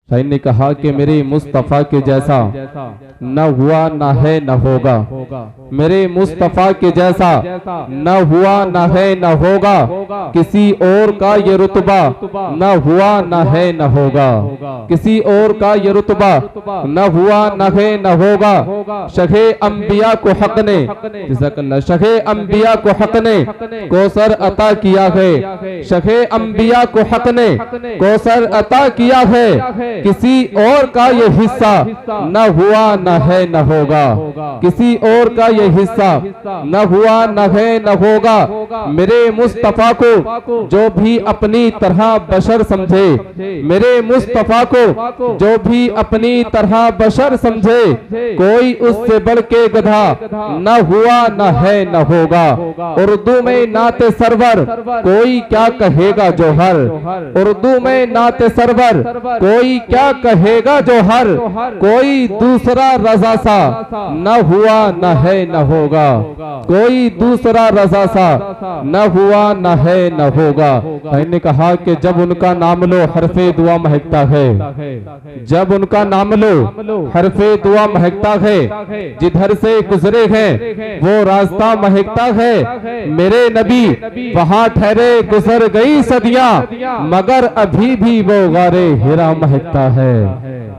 शाहीन ने कहा कि मेरे मुस्तफ़ा के जैसा न हुआ न है न होगा, मेरे मुस्तफ़ा के जैसा न हुआ न है न होगा, किसी और का ये रुतबा न हुआ न है न होगा, किसी और का ये रुतबा न हुआ न है न होगा। शखे अंबिया को हक ने, शखे अंबिया को हक ने कौसर अता किया है, शखे अंबिया को हक ने कौसर अता किया है, किसी और का ये हिस्सा न हुआ न है न होगा, किसी और का ये हिस्सा न हुआ न है न होगा। मेरे मुस्तफा को जो भी अपनी तरह बशर समझे, मेरे मुस्तफा को जो भी अपनी तरह बशर समझे, कोई उससे बढ़ के गधा न हुआ न है न होगा। उर्दू में नाते सरवर कोई क्या कहेगा जोहर, उर्दू में नाते सरवर कोई क्या कहेगा जोहर, कोई दूसरा रजा सा न हुआ न है न होगा, कोई दूसरा रजा सा न हुआ न है न होगा। मैंने कहा कि जब उनका नाम लो हरफे दुआ महकता है, जब उनका नाम लो हरफे दुआ महकता है, जिधर से गुजरे हैं वो रास्ता महकता है। मेरे नबी वहां ठहरे गुजर गई सदियां, मगर अभी भी वो गारे हिरा महकता है।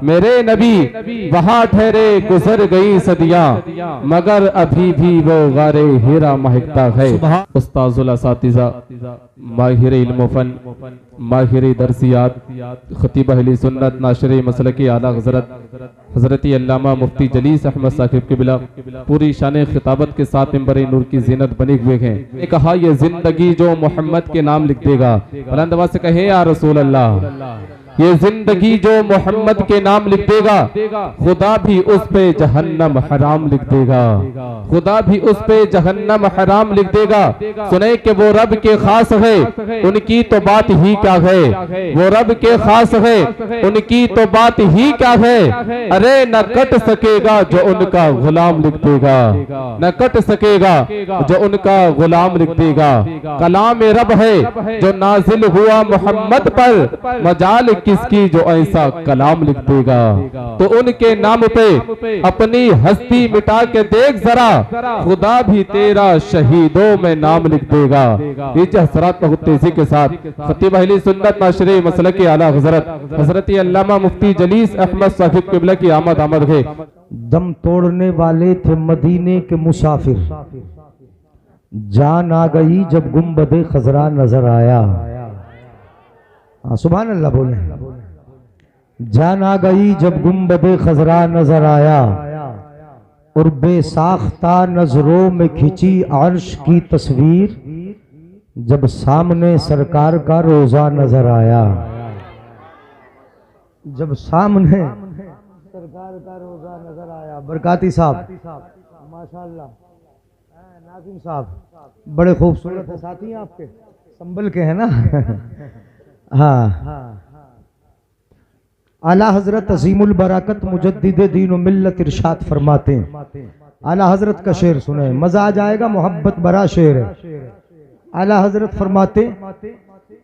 मेरे नबी वहां ठहरे गुजर गई सदियां, मगर अभी भी वो गारे हिरा महकता है। उस्ताजुल असातिज़ा, माहिर इल्म फन, माहिर दरसियात, खतीब अहले सुन्नत, नाशिर मसलक आला हजरत अल्लामा मुफ्ती जलीस अहमद साहिब क़िबला पूरी शान खिताबत के साथ मिंबर नूर की ज़ीनत बने हुए हैं। ने कहा ये जिंदगी जो मोहम्मद के नाम लिख देगा, बुलंद आवाज़ से कहे या रसूल अल्लाह, ये जिंदगी जो मोहम्मद के नाम लिख देगा, खुदा भी उस पे जहन्नम हराम लिख देगा, खुदा भी उस पे जहन्नम हराम लिख देगा। सुने कि वो रब के खास है, उनकी तो बात ही क्या है, वो रब के खास है, उनकी तो बात ही क्या है। अरे न कट सकेगा जो उनका गुलाम लिख देगा, न कट सकेगा जो उनका गुलाम लिख देगा। कलाम रब है जो नाजिल हुआ मोहम्मद पर, मजाल किसकी जो ऐसा कलाम लिख देगा। तो उनके नाम पे अपनी हस्ती मिटा के देख जरा, खुदा भी तेरा शहीदों में नाम लिख देगा। नीचे हसरात बहुत तेजी के साथ खतीब अहले सुन्नत नाशिर मसलक आला हजरत अल्लामा मुफ्ती जलीस अहमद साहिब क़िबला की आमद है। दम तोड़ने वाले थे मदीने के मुसाफिर, जान आ गई जब गुंबदे खजरा नजर आया। सुभान अल्लाह बोले। जान आ गई जब गुंबदे खजरा नजर आया, और बेसाख्ता नजरों में खिंची अर्श की तस्वीर, जब सामने सरकार का रोजा नजर आया। जब सामने सरकार का रोजा नजर आया। बरकाती साहब माशाअल्लाह, नाज़िम साहब बड़े खूबसूरत है, साथी आपके संभल के है ना। हाँ, आला हजरत अजीमुल बरकत मुजद्दिद दीन व मिल्लत इरशाद फरमाते हैं। आला हजरत का शेर सुने, मजा आ जाएगा, मोहब्बत बड़ा शेर है। आला हजरत फरमाते,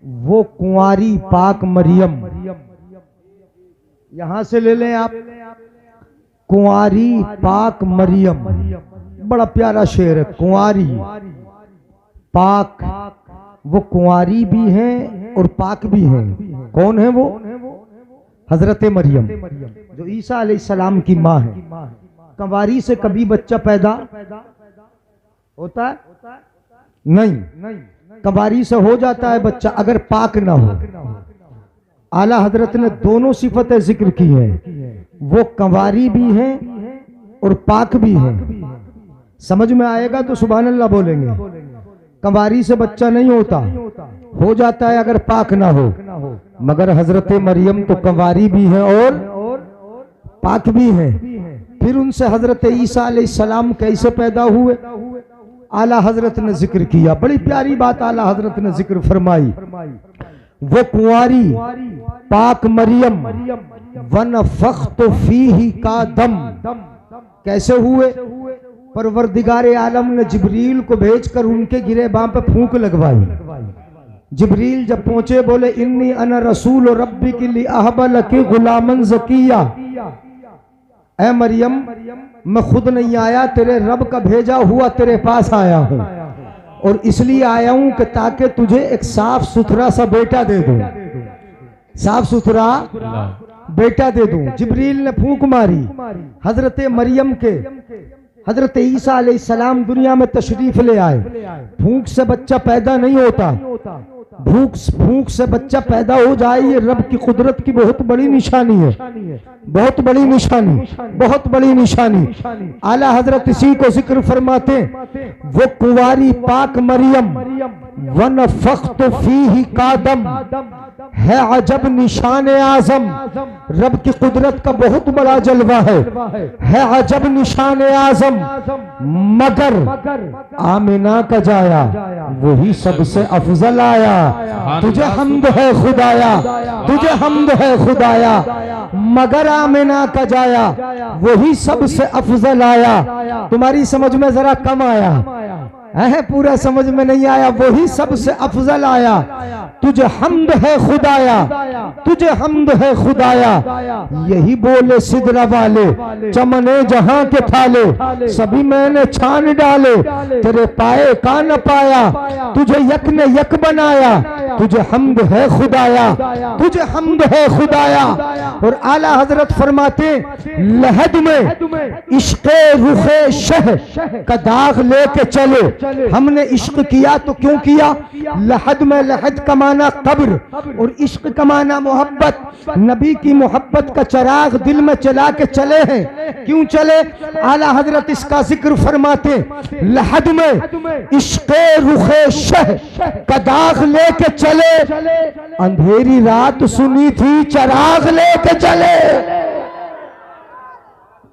वो कुंवारी पाक मरियम, यहां से ले लें आप, कुंवारी पाक मरियम, बड़ा प्यारा शेर है। कुंवारी पाक, वो कुंवारी भी है और पाक भी है। कौन है वो? हजरत मरियम जो ईसा अलैहिस्सलाम की माँ है। कंवारी से कभी बच्चा पैदा होता है? नहीं, कंवारी से हो जाता है बच्चा अगर पाक ना हो। आला हजरत ने दोनों सिफतें जिक्र की है, वो कंवारी भी है और पाक भी है। समझ में आएगा तो सुभान अल्लाह बोलेंगे। कंवारी से बच्चा नहीं होता, हो जाता है अगर पाक ना हो, मगर हजरत मरियम तो कंवारी भी है और पाक भी है। फिर उनसे हजरत ईसा अलैहिस्सलाम कैसे पैदा हुए, आला हजरत ने जिक्र किया। बड़ी प्यारी बात आला हजरत ने जिक्र फरमाई, वो कुंवारी पाक मरियम वनफ़ख़्तु फ़ीही का दम। कैसे हुए? परवरदिगार आलम ने जिब्रील को भेजकर उनके गिरेबां पे फूंक लगवाई। जिब्रील जब पहुंचे बोले इन्नी अना रसूल रब्बी की ली अहबल की गुलामन ज़किया, ऐ मरियम मैं खुद नहीं आया, तेरे रब का भेजा हुआ तेरे पास आया हूं, और इसलिए आया हूं कि ताकि तुझे एक साफ सुथरा सा बेटा दे दूं, साफ सुथरा बेटा दे दूं। जिब्रील ने फूंक मारी, हजरत मरियम के हजरत ईसा अलैहिस्सलाम दुनिया में तशरीफ ले आए। फूंक से बच्चा पैदा नहीं होता, फूंक से बच्चा पैदा हो जाए ये रब की कुदरत की बहुत बड़ी निशानी है, बहुत बड़ी निशानी, बहुत बड़ी निशानी। आला हजरत इसी को जिक्र फरमाते, वो कुंवारी पाक मरियम वनफ़ख़्तु फ़ीही कादम है अजब निशान आजम। रब की कुदरत का बहुत बड़ा जलवा है अजब निशान आजम। मगर आमिना का जाया वही सबसे अफजल आया, तुझे हम्द है खुदाया, तुझे हम्द है खुदाया। मगर आमिना का जाया वही सबसे अफजल आया। तुम्हारी समझ में जरा कम आया है, पूरा समझ में नहीं आया। वही सबसे अफजल आया, तुझे हम्द है खुदाया, तुझे हम्द है खुदाया। यही बोले सिदरा वाले चमने जहां के थाले, सभी मैंने छान डाले, तेरे पाए का न पाया, तुझे यक ने यक बनाया, तुझे हम्द है खुदाया, तुझे हम्द है खुदाया। और आला हजरत फरमाते लहद में इश्क़े रुखे शह का दाग लेके चले। हमने इश्क किया तो क्यों किया? लहद में लहद का माना कब्र और इश्क का माना मोहब्बत। नबी की मोहब्बत का चिराग दिल में चला के चले हैं। क्यों चले? आला हजरत इसका जिक्र फरमाते लहद में इश्क़े रुखे शह का दाग लेके चले, अंधेरी रात सुनी थी चिराग लेके चले।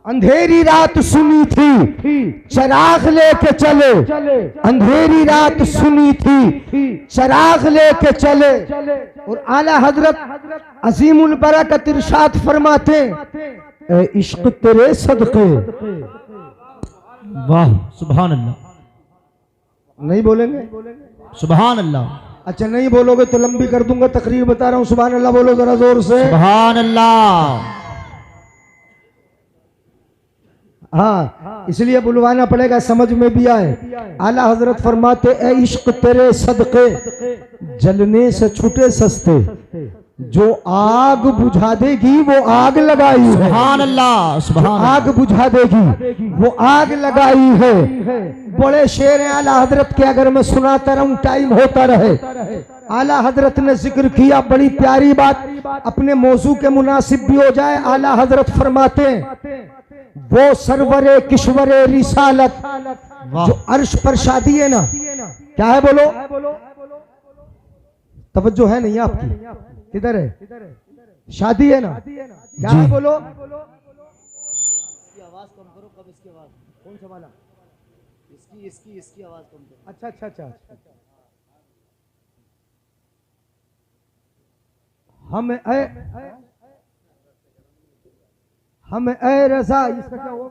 अंधेरी रात सुनी थी चिराग लेके चले, अंधेरी रात सुनी थी चिराग लेके चले। और आला हजरत अजीमुल बरकत इरशाद फरमाते ए इश्क तेरे सदके। वाह सुभान अल्लाह, नहीं बोलेंगे? सुभान अल्लाह। अच्छा नहीं बोलोगे तो लंबी कर दूंगा तकरीर, बता रहा हूं। सुभान अल्लाह बोलो जरा जोर से। सुभान अल्लाह। हाँ, इसलिए बुलवाना पड़ेगा, समझ में भी आए। आला हजरत फरमाते ए इश्क तेरे सदके जलने से छूटे सस्ते, जो आग बुझा देगी वो आग लगाई है। सुभान अल्लाह, सुभान आग बुझा देगी वो आग लगाई है। बड़े शेर हैं आला हजरत के, अगर मैं सुनाता रहूं टाइम होता रहे। आला हजरत ने जिक्र किया बड़ी प्यारी बात, अपने मौजू के मुनासिब भी हो जाए। आला हजरत फरमाते वो सरवरे किश्वरे रिसालत जो अर्श पर शादी है ना, क्या है बोलो? तवज्जो है नहीं आपकी? किधर है? शादी है ना, क्या है बोलो? इसकी आवाज कम करो। कब इसकी आवाज? कौन सा वाला? इसकी आवाज कम करो। अच्छा अच्छा अच्छा। हम ए रजा, इसका क्या हुआ?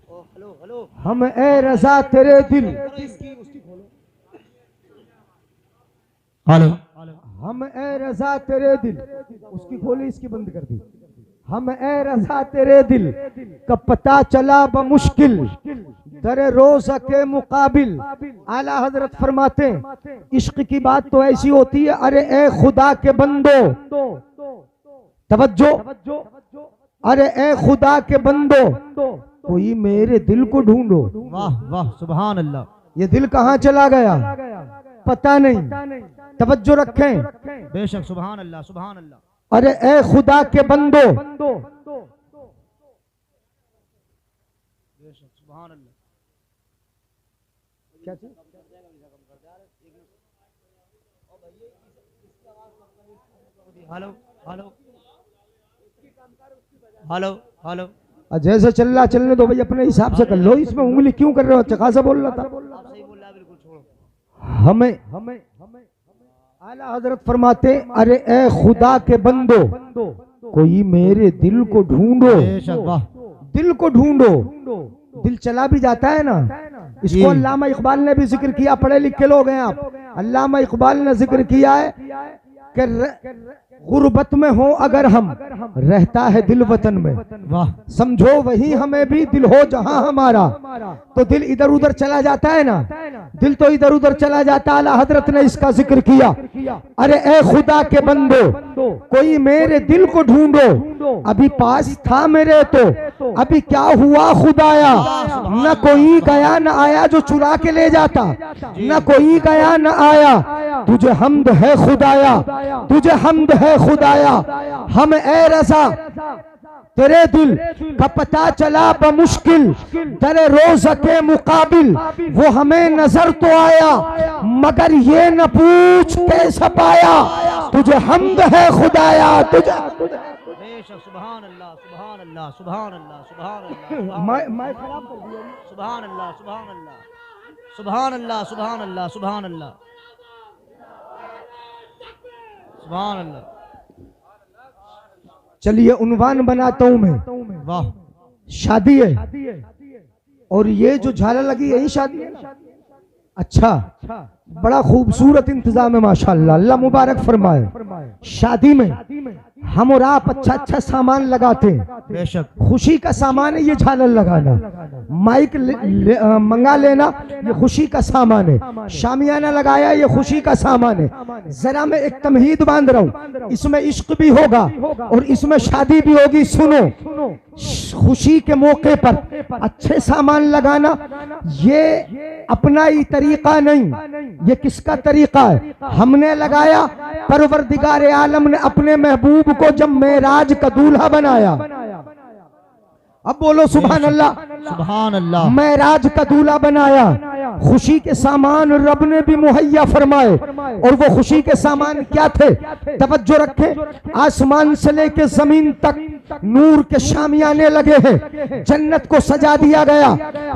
Hello hello. हम ए रजा तेरे दिल, उसकी खोलो। हेलो। हम ए रजा तेरे दिल, उसकी खोली, इसकी बंद कर दी। हम ए रजा तेरे दिल का पता चला बमुश्किल दरे रोज़ा के मुकाबिल। आला हजरत फरमाते इश्क की बात तो ऐसी होती है, अरे ए खुदा के बंदो, तवज्जो, अरे ए खुदा के बंदो कोई मेरे दिल को ढूंढो। वाह वाह सुभान अल्लाह। ये दिल कहाँ चला गया पता नहीं, तवज्जो रखें। बेशक सुभान अल्लाह, सुभान अल्लाह। अरे ए खुदा के बंदो, बेशक सुभान अल्लाह। क्या चीज? Hello hello hello hello. जैसे चल रहा चलने दो भाई, अपने हिसाब से कर लो। इसमें उंगली क्यों कर रहे हो? अच्छा खासा बोल रहा था। सही बोल रहा है, बिल्कुल छोड़ो। हमें आला हजरत फरमाते अरे ए खुदा के बंदो कोई मेरे दिल को ढूंढो। बेशक वाह। दिल को ढूंढो। दिल चला भी जाता है ना, इसको अल्लामा इकबाल ने भी जिक्र किया। पढ़े लिखे लोग हैं आप, अल्लामा इकबाल ने जिक्र किया है कि गुर्बत में हो अगर हम, रहता है दिल वतन में। वाह समझो वही हमें भी दिल हो जहां हमारा। तो दिल इधर उधर चला जाता है ना, दिल तो इधर उधर चला जाता। आला हजरत ने इसका जिक्र किया, अरे ए खुदा के बंदो कोई मेरे दिल को ढूंढो, अभी पास था मेरे तो अभी क्या हुआ खुदाया। न कोई गया न आया जो चुरा के ले जाता, न कोई गया न आया, तुझे हमद है खुदाया, तुझे हमद है खुदाया। हम ए रज़ा तेरे दिल का पता चला बमुश्किल, तेरे रोज़ के मुकाबिल वो हमें नजर तो आया, मगर ये न पूछ कैसे पाया, तुझे हमद है खुदाया, तुझे। बेशक सुभान अल्लाह सुभान अल्लाह सुभान अल्लाह सुभान अल्लाह मैं खराब कर दिया। सुभान अल्लाह सुभान अल्लाह सुभान अल्लाह सुभान अल्लाह सुभान अल्लाह सुभान अल्लाह। चलिए उन्वान बनाता हूं मैं। वाह शादी है और ये जो झालर लगी यही शादी है। अच्छा, बड़ा खूबसूरत इंतजाम है माशाअल्लाह, अल्लाह मुबारक फरमाए। शादी में हम और आप अच्छा अच्छा सामान लगाते हैं, बेशक खुशी का सामान है ये झालर लगाना, माइक मंगा लेना ये खुशी का सामान है, शामियाना लगाया ये खुशी का सामान है। जरा मैं एक तमहीद बांध रहा हूँ, इसमें इश्क भी होगा और इसमें शादी भी होगी। सुनो, खुशी के मौके पर अच्छे सामान लगाना ये अपना ही तरीका नहीं, ये किसका तरीका है? हमने लगाया, परवरदिगार आलम ने अपने महबूब को जब मेराज का दूल्हा बनाया। अब बोलो सुभान अल्लाह सुभान अल्लाह। मेराज का दूल्हा बनाया, खुशी के सामान रब ने भी मुहैया फरमाए। और वो खुशी के सामान क्या थे? तवज्जो रखें, आसमान से लेके जमीन तक नूर के शामियाने लगे हैं, जन्नत को सजा दिया गया,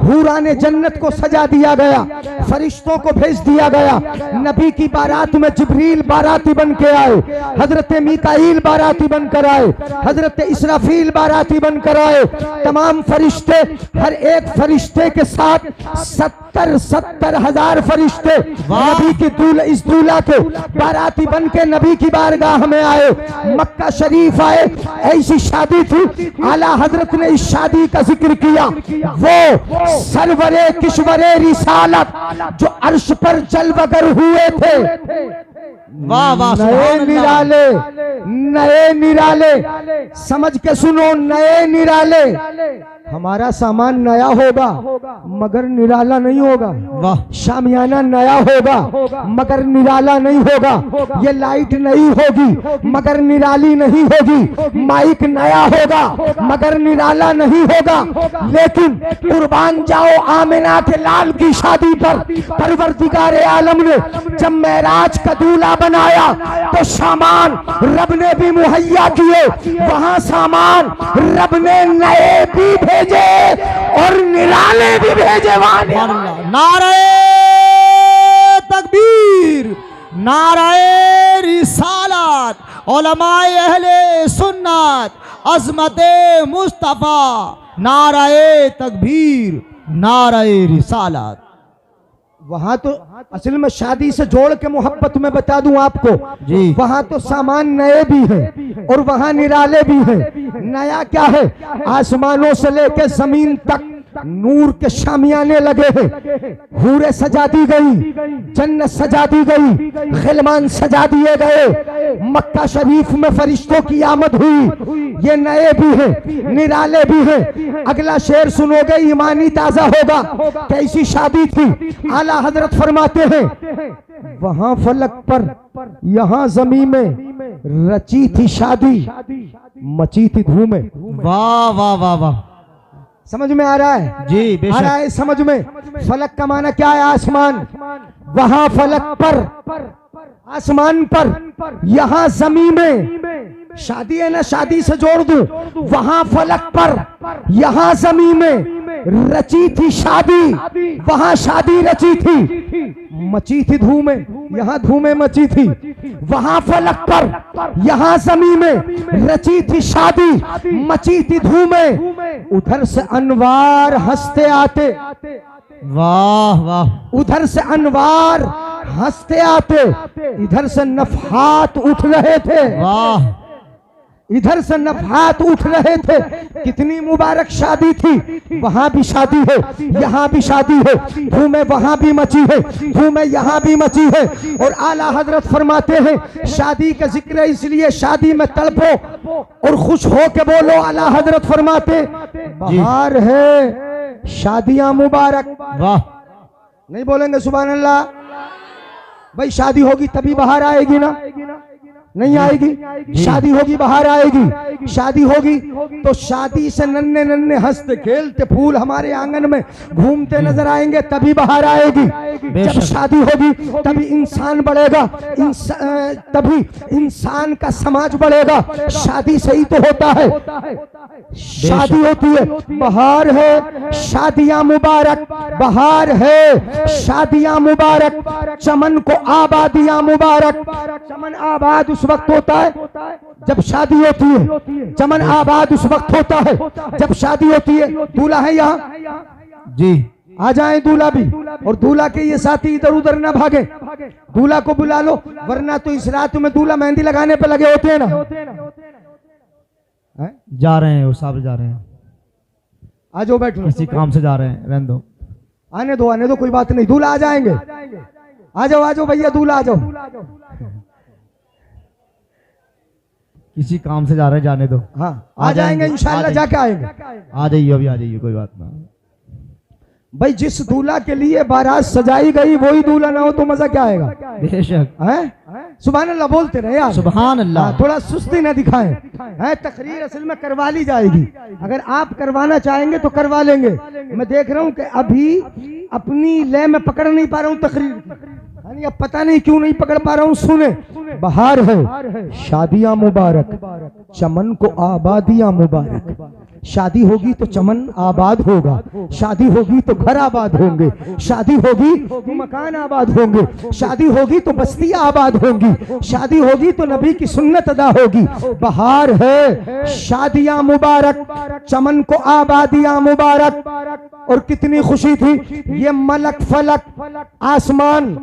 हूराने जन्नत को सजा दिया गया, फरिश्तों को भेज दिया गया। नबी की बारात में जिब्रील बाराती बन के आए, हजरत मीकाईल बाराती बनकर आए, हजरत इसराफील बाराती बनकर आए। तमाम फरिश्ते, हर एक फरिश्ते के साथ 70,000 फरिश्ते नबी की इस दूल्हा के बाराती बन के नबी की बारगाह में आए, मक्का शरीफ आए। ऐसी शादी थी, आला हजरत ने इस शादी का जिक्र किया। वो सरवरे किश्वरे रिसालत जो अर्श पर जलवगर हुए थे, वाह वाह नए निराले, नए निराले, समझ के सुनो, नए निराले। हमारा सामान नया होगा मगर निराला नहीं होगा। वाह, शामियाना नया होगा मगर निराला नहीं होगा। ये लाइट नहीं होगी मगर निराली नहीं होगी। माइक नया होगा मगर निराला नहीं होगा। लेकिन कुर्बान जाओ आमिना के लाल की शादी पर परवरदिगार आलम ने जब मेराज का दूल्हा बनाया तो सामान रब ने भी मुहैया किए, वहां सामान रब ने नए भी भेजे और निराले भी भेजे। नारे तकबीर, नारे रिसालत, उलमाए अहले सुन्नत, अज़मते मुस्तफा, नारे तकबीर, नारे रिसालत। वहां तो असल में शादी से जोड़ के मोहब्बत में बता दूं आपको जी, वहां तो सामान नए भी हैं और वहां निराले भी हैं। नया क्या है? आसमानों से लेके जमीन तक नूर के शामियाने लगे हैं, हूरे सजा दी गई, जन्नत सजा दी गई, खिलमान सजा दिए गए, मक्का शरीफ में फरिश्तों की आमद हुई। ये नए भी हैं, निराले भी हैं। अगला शेर सुनोगे ईमानी ताजा होगा। कैसी शादी थी? आला हजरत फरमाते हैं, वहां फलक पर यहाँ जमीन में रची थी शादी, मची थी धूमें। वाह वाह वाह वाह, समझ में आ रहा है? जी बेशक। आ रहा है समझ में? फलक का माना क्या है? आसमान। वहां फलक पर, आसमान पर, यहाँ जमीन में। शादी है ना, शादी से जोड़ दूं। वहां फलक पर, यहाँ जमीन में रची थी शादी, वहां शादी रची थी, मची थी धूमें, यहाँ धूमें मची थी। वहां फलक पर, यहाँ जमीन में रची थी शादी, मची थी धूमें। उधर से अनवार हंसते आते, वाह वाह, उधर से अनवार हंसते आते, इधर से नफहात उठ रहे थे, वाह इधर से नफहात उठ रहे थे। कितनी मुबारक शादी थी, वहां भी शादी है, यहाँ भी शादी है, धूमें वहां भी मची है, धूमें यहाँ भी मची है। और आला हजरत फरमाते हैं शादी का जिक्र है इसलिए शादी में तड़पो और खुश हो के बोलो। आला हजरत फरमाते बाहर है शादियां मुबारक। वाह नहीं बोलेंगे सुभान अल्लाह? भाई शादी होगी तभी बाहर आएगी ना, नहीं आएगी? शादी होगी बाहर आएगी। शादी होगी तो शादी से नन्हे नन्हे हंसते खेलते फूल हमारे आंगन में घूमते नजर आएंगे, तभी बाहर आएगी। जब शादी होगी तभी इंसान बढ़ेगा, तभी इंसान का समाज बढ़ेगा। शादी से ही तो होता है, शादी होती है। बाहर है शादियां मुबारक, बाहर है शादियां मुबारक, चमन को आबादियां मुबारक। चमन आबाद उस वक्त होता है जब शादी होती है, चमन आबाद उस वक्त होता है जब शादी होती है। दूल्हा है यहाँ जी, आ जाए दूल्हा भी, और दूल्हा के ये साथी इधर उधर ना भागे। दूल्हा को बुला लो, वरना तो इस रात में दूल्हा मेहंदी लगाने पे लगे होते हैं ना। जा रहे हैं वो साहब, जा रहे हैं, आ जाओ बैठो, किसी काम से जा रहे हैं, रहने दो, आने दो कोई बात नहीं, दूल्हा आ जाएंगे। आ जाओ भैया, दूल्हा आ जाओ। किसी काम से जा रहे हैं, जाने दो। हाँ आ जाएंगे इंशाल्लाह, जाके आएंगे। आ जाइए, अभी आ जाइए, कोई बात ना। भाई जिस दूल्हा के लिए बारात सजाई गई वही दूल्हा ना हो तो मजा क्या आएगा? बेशक हैं? सुभान अल्लाह बोलते रहे यार, सुभान अल्लाह। थोड़ा सुस्ती न दिखाएं। है तकरीर असल में करवा ली जाएगी, अगर आप करवाना चाहेंगे तो करवा लेंगे। मैं देख रहा हूँ कि अभी अपनी लय में पकड़ नहीं पा रहा हूँ तकरीर, यानी अब पता नहीं क्यों नहीं पकड़ पा रहा हूँ। सुने, बाहर है शादियां मुबारक, चमन को आबादियां मुबारक। शादी होगी तो चमन आबाद होगा, शादी होगी तो घर आबाद होंगे, शादी होगी तो मकान आबाद होंगे, शादी होगी तो बस्तियां आबाद होंगी, शादी होगी तो नबी की सुन्नत अदा होगी। बाहर है शादियां मुबारक, चमन को आबादियां मुबारक। और कितनी खुशी थी, ये मलक फलक आसमान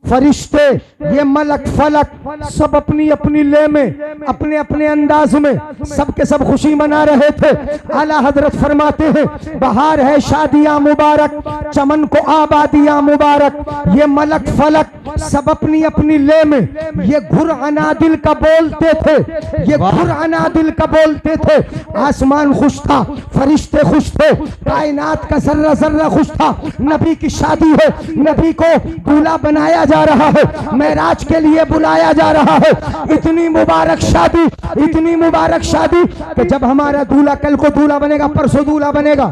फरिश्ते, ये मलक फलक सब अपनी अपनी ले में अपने अपने अंदाज में सबके सब खुशी मना रहे थे। आला हजरत फरमाते हैं बाहर है शादियां मुबारक, चमन को आबादियां मुबारक। ये मलक फलक सब अपनी अपनी ले में ये घुर अनादिल का बोलते थे, ये घुर अनादिल का बोलते थे। आसमान खुश था, फरिश्ते खुश थे, कायनात का जर्रा जर्रा खुश था। नबी की शादी है, नबी को दूल्हा बनाया जा रहा है, मेराज के लिए बुलाया जा रहा है। इतनी मुबारक शादी, इतनी मुबारक शादी कि जब हमारा दूल्हा कल को दूल्हा बनेगा, परसों दूल्हा बनेगा।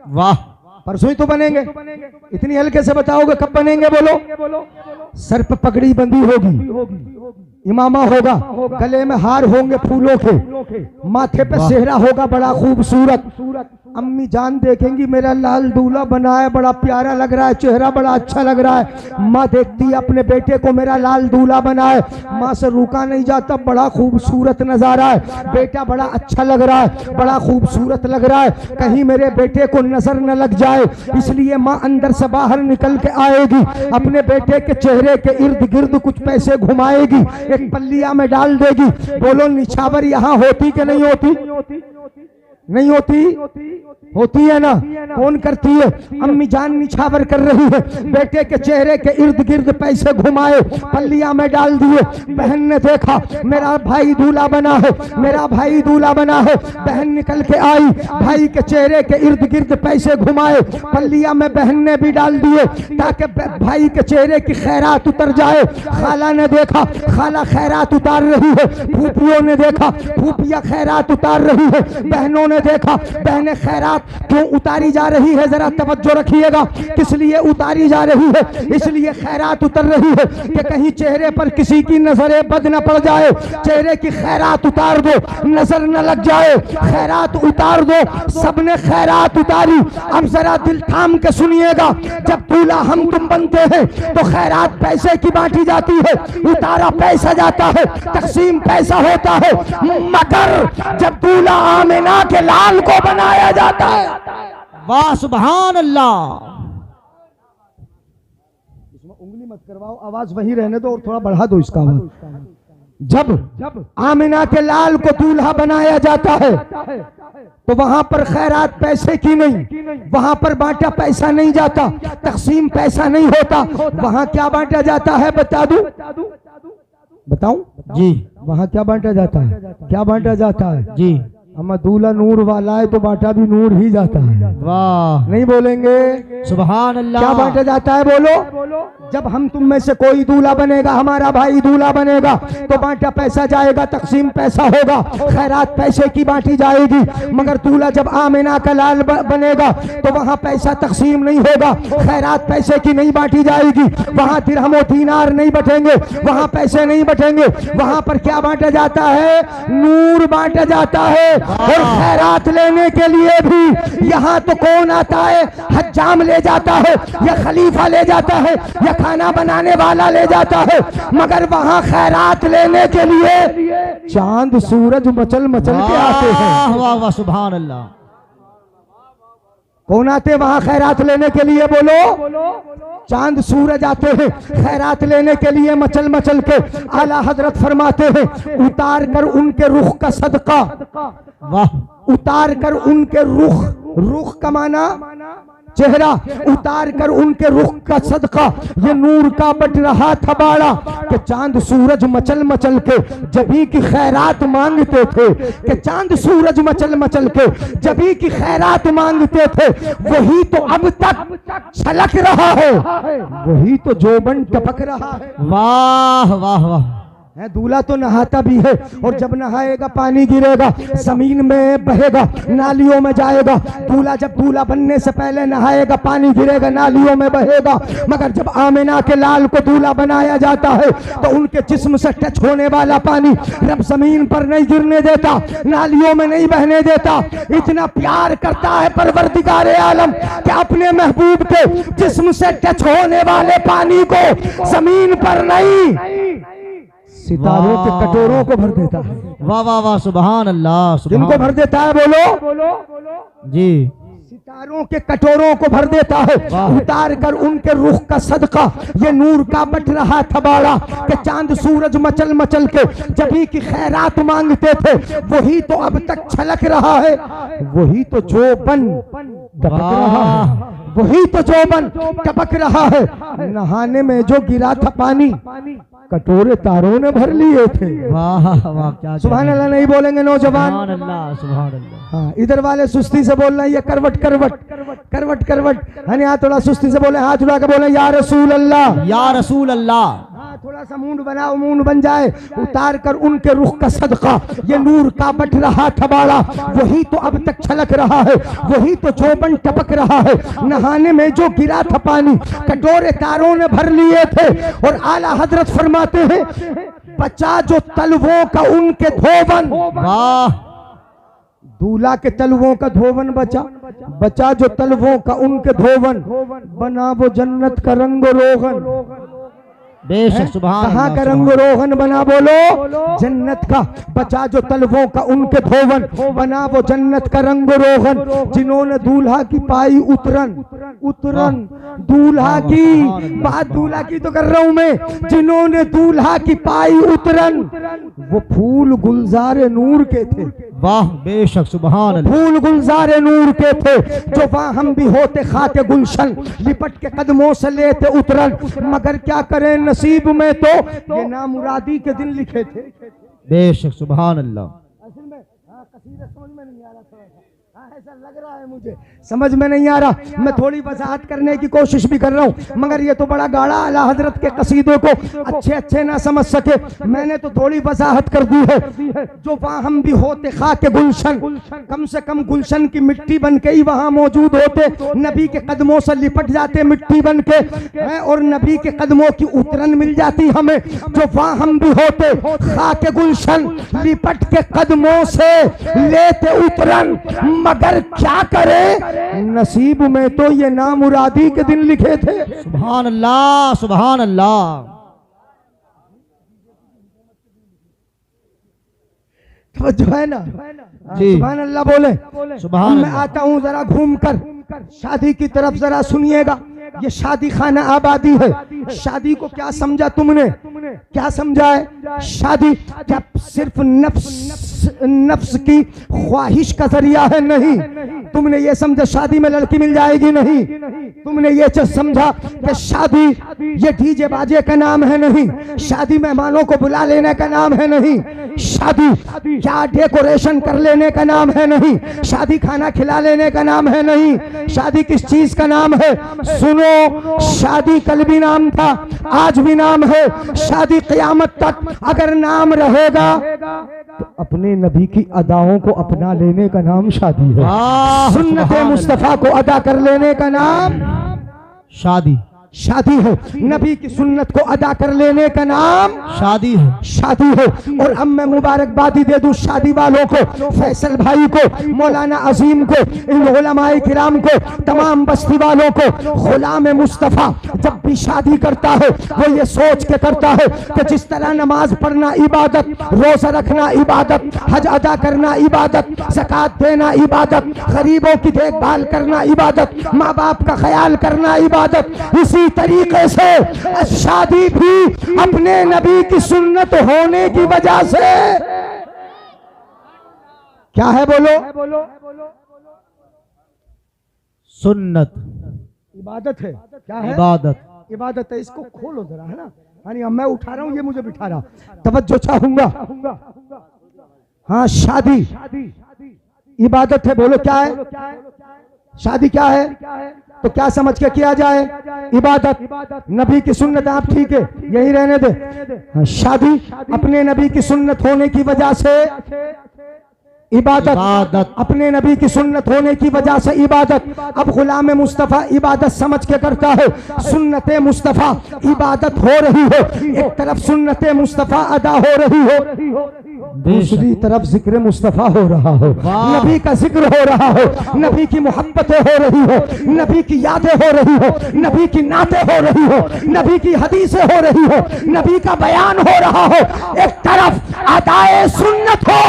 वाह, परसों ही तो बनेंगे। इतनी हल्के से बताओगे कब बनेंगे? बोलो। सर पे पगड़ी बंदी होगी, इमामा होगा, गले में हार होंगे फूलों के, माथे पे सेहरा होगा बड़ा खूबसूरत। अम्मी जान देखेंगी मेरा लाल दूल्हा बना है, बड़ा प्यारा लग रहा है, चेहरा बड़ा अच्छा लग रहा है। माँ देखती है अपने बेटे को, मेरा लाल दूल्हा बना है, माँ से रुका नहीं जाता, बड़ा खूबसूरत नजारा है, बेटा बड़ा अच्छा लग रहा है, बड़ा खूबसूरत लग रहा है, कहीं मेरे बेटे को नजर न लग जाए। इसलिए माँ अंदर से बाहर निकल के आएगी, अपने बेटे के चेहरे के इर्द गिर्द कुछ पैसे घुमाएगी, एक पल्लिया में डाल देगी। बोलो निछावर यहाँ होती कि नहीं होती? नहीं होती? होती है ना? कौन करती है? अम्मी जान निछावर कर रही है, बेटे के चेहरे के इर्द गिर्द पैसे घुमाए, पल्लिया में डाल दिए। बहन ने देखा मेरा भाई दूल्हा बना है, मेरा भाई दूल्हा बना है। बहन निकल के आई, भाई के चेहरे के इर्द गिर्द पैसे घुमाए, पल्लिया में बहन ने भी डाल दिए ताकि भाई के चेहरे की खैरात उतर जाए। खाला ने देखा, खाला खैरात उतार रही है। फूफियों ने देखा, फूफिया खैरात उतार रही है। बहनों ने देखा, बहनें खैरात क्यों उतारी जा रही है? जरा तवज्जो रखिएगा, किस लिए उतारी जा रही है? इसलिए खैरात उतर रही है कि कहीं चेहरे पर किसी की नजरें बद न पड़ जाए। चेहरे की खैरात उतार दो, नजर न लग जाए, खैरात उतार दो। सबने खैरात उतारी। अब जरा दिल थाम के सुनिएगा, जब दूल्हा हम तुम बनते हैं तो खैरात पैसे की बांटी जाती है, उतारा पैसा जाता है, तकसीम पैसा होता है। मगर जब दूल्हा आमिना के लाल को बनाया जाता है, वाह सुभान अल्लाह। उसमें उंगली मत करवाओ, आवाज वही रहने दो और थोड़ा बढ़ा दो इसका आवाज। जब आमिना के लाल को दूल्हा बनाया जाता है तो वहां पर खैरात पैसे की नहीं, वहां पर बांटा पैसा नहीं जाता, तकसीम पैसा नहीं होता। वहां क्या बांटा जाता है बता दूं? बताऊं जी वहां क्या बांटा जाता है? क्या बांटा जाता है जी। अम्मा दूल्हा नूर वाला है तो बांटा भी नूर ही जाता है। वाह, नहीं बोलेंगे? सुभान अल्लाह। क्या बांटा जाता है बोलो? जब हम तुम में से कोई दूल्हा बनेगा, हमारा भाई दूल्हा बनेगा तो बांटा पैसा जाएगा, तकसीम पैसा होगा, खैरात पैसे की बांटी जाएगी। मगर दूल्हा जब आमिना का लाल बनेगा तो वहाँ पैसा तकसीम नहीं होगा, खैरात पैसे की नहीं बांटी जाएगी, वहाँ दिरहम और दीनार नहीं बटेंगे, वहाँ पैसे नहीं बटेंगे। वहाँ पर क्या बांटा जाता है? नूर बांटा जाता है। और खैरात लेने के लिए भी यहाँ तो कौन आता है? हज्जाम ले जाता है, या खलीफा ले जाता है, या खाना बनाने वाला ले जाता है। मगर वहाँ खैरात लेने के लिए चांद सूरज मचल मचल के आते हैं। वाह वाह, सुभान अल्लाह। कौन आते वहाँ खैरात लेने के लिए बोलो? चांद सूरज आते हैं खैरात लेने के लिए मचल मचल के। आला हजरत फरमाते हैं उतार कर उनके रुख का सदका, वाह, उतार कर उनके रुख का माना चेहरा, उतार कर उनके रुख का सदका ये नूर का बट रहा था बाड़ा कि चांद सूरज मचल मचल के जभी की खैरात मांगते थे, कि चांद सूरज मचल मचल के जभी की खैरात मांगते थे। वही तो अब तक छलक रहा है, वही तो जोबन टपक रहा है। वाह वाह वाह। दूल्हा तो नहाता भी है और जब नहाएगा पानी गिरेगा, जमीन में बहेगा, नालियों में जाएगा। दूल्हा जब दूल्हा बनने से पहले नहाएगा, पानी गिरेगा, नालियों में बहेगा। मगर जब आमिना के लाल को दूल्हा बनाया जाता है तो उनके जिस्म से टच होने वाला पानी रब जमीन पर नहीं गिरने देता, नालियों में नहीं बहने देता। इतना प्यार करता है परवरदिगार आलम कि अपने महबूब के जिस्म से टच होने वाले पानी को जमीन पर नहीं, सितारों के कटोरों को भर देता है। वाह वाह वाह, सुभान अल्लाह। किनको भर देता है बोलो? जी, सितारों के कटोरों को भर देता है। उतार कर उनके रुख का सदका ये नूर का बट रहा था बाड़ा कि चांद सूरज मचल मचल के जभी की खैरात मांगते थे। वही तो अब तक छलक रहा है, वही तो जोबन टपक रहा है, वही तो जोबन टपक रहा है। नहाने में जो गिरा था पानी कटोरे तारों ने भर लिए थे। वाह वाह, क्या सुभान अल्लाह नहीं बोलेंगे नौजवान? सुभान अल्लाह, सुभान अल्लाह। हाँ, इधर वाले सुस्ती से बोल रहे हैं, ये करवट करवट करवट करवट है। यहाँ थोड़ा सुस्ती से बोले, हाथ उड़ा के बोले या रसूल अल्लाह, या रसूल अल्लाह। थोड़ा सा मूंड बनाओ, मूंड बन जाए। उतार कर उनके रुख का सदका ये नूर का बट रहा था बाड़ा, वही तो अब तक छलक रहा है, वही तो जोबन टपक रहा है। नहाने में जो गिरा था पानी कटोरे तारों ने भर लिए थे। और आला हजरत फरमाते हैं बचा जो तलवों का उनके धोवन, वाह, दूल्हा के तलवों का धोवन बचा जो तलवों का उनके धोवन, बना वो जन्नत का रंग रोगन। बेशक, सुभान कहाँ अल्लाह, का रंग रोगन बना बोलो? जन्नत का। बचा जो तलवों का उनके धोवन, बना वो जन्नत का रंग रोगन। जिन्होंने दूल्हा की पाई उतरन दूल्हा की बात, दूल्हा की तो कर रहा हूं मैं। जिन्होंने दूल्हा की पाई उतरन वो फूल गुलजारे नूर के थे। वाह, बेशक, सुभान अल्लाह। फूल गुलजारे नूर के थे जो वहाँ हम भी होते खाके गुलशन, लिपट के कदमों से लेते उतरन। मगर क्या करें, नसीब में तो ये नामुरादी के दिन लिखे थे। बेशक, सुभान अल्लाह। असल में कसीदा समझ में नहीं आ रहा, थोड़ा सा ऐसा लग रहा है मुझे, समझ में नहीं आ रहा। मैं थोड़ी वजाहत करने की कोशिश भी कर रहा हूँ, मगर ये तो बड़ा गाढ़ा आला हजरत के कसीदों को अच्छे ना समझ सके। मैंने तो थोड़ी वजाहत कर दी है। जो वहाँ हम भी होते खाके गुलशन, कम से कम गुलशन की मिट्टी बन के ही वहाँ मौजूद होते, नबी के कदमों से लिपट जाते मिट्टी बन के, और नबी के कदमों की उतरन मिल जाती हमें। जो वहाँ हम भी होते खाके गुलशन, लिपट के कदमों से लेते उतरन। मगर क्या करे, नसीब में तो ये नामुरादी के दिन लिखे थे। सुभान अल्लाह, सुभान अल्लाह। तो जो है ना, जी, सुभान अल्लाह बोले। सुभान मैं अल्लाह। आता हूँ जरा घूम कर शादी की तरफ, जरा सुनिएगा। ये शादी खाना आबादी है। शादी को क्या समझा तुमने, क्या समझा है शादी? क्या सिर्फ नफ्स की ख्वाहिश का जरिया है? नहीं। तुमने ये समझा शादी में लड़की मिल जाएगी? नहीं। तुमने ये समझा कि शादी ये डीजे बाजे का नाम है? नहीं। शादी मेहमानों को बुला लेने का नाम है? नहीं। शादी क्या डेकोरेशन कर लेने का नाम है? नहीं। शादी खाना खिला लेने का नाम है? नहीं। शादी किस चीज का नाम है? सुनो, शादी कल भी नाम था, आज भी नाम है, शादी क़यामत तक अगर नाम रहेगा तो अपने नबी की अदाओं को अपना लेने का नाम शादी है। सुन्नत मुस्तफा को अदा कर लेने का नाम शादी शादी है। नबी की सुन्नत को अदा कर लेने का नाम शादी है। शादी है। और अब मैं मुबारकबादी दे दूं शादी वालों को, फैसल भाई को, मौलाना अजीम को, इन उलमाए किराम को, तमाम बस्ती वालों को। गुलाम मुस्तफ़ा जब भी शादी करता है वो ये सोच के करता है कि जिस तरह नमाज पढ़ना इबादत, रोजा रखना इबादत, हज अदा करना इबादत, ज़कात देना इबादत, गरीबों की देखभाल करना इबादत, माँ बाप का ख्याल करना इबादत, इसी तरीके से शादी भी अपने नबी की सुन्नत होने की वजह से क्या है? बोलो। सुन्नत इबादत है। क्या है? इबादत है। इसको खोलो जरा, है ना? यानी मैं उठा रहा हूं, ये मुझे बिठा रहा। तवज्जो चाहूंगा। हाँ, शादी इबादत है। बोलो क्या है? शादी क्या है? तो क्या समझ के किया जाए? इबादत। नबी की सुन्नत। आप ठीक है, यही रहने दे। हाँ, शादी अपने नबी की सुन्नत होने की वजह से इबादत, अपने नबी की सुन्नत होने की वजह से इबादत। अब गुलाम मुस्तफ़ा इबादत समझ के करता है, सुन्नत मुस्तफ़ा इबादत हो रही हो, एक तरफ सुन्नत मुस्तफ़ा अदा हो रही हो, दूसरी तरफ जिक्र मुस्तफ़ा हो रहा हो, नबी का जिक्र हो रहा हो, नबी की मोहब्बतें हो रही हो, नबी की यादें हो रही हो, नबी की नातें हो रही हो, नबी की हदीसें हो रही हो, नबी का बयान हो रहा हो। एक तरफ अदाए सुन्नत हो,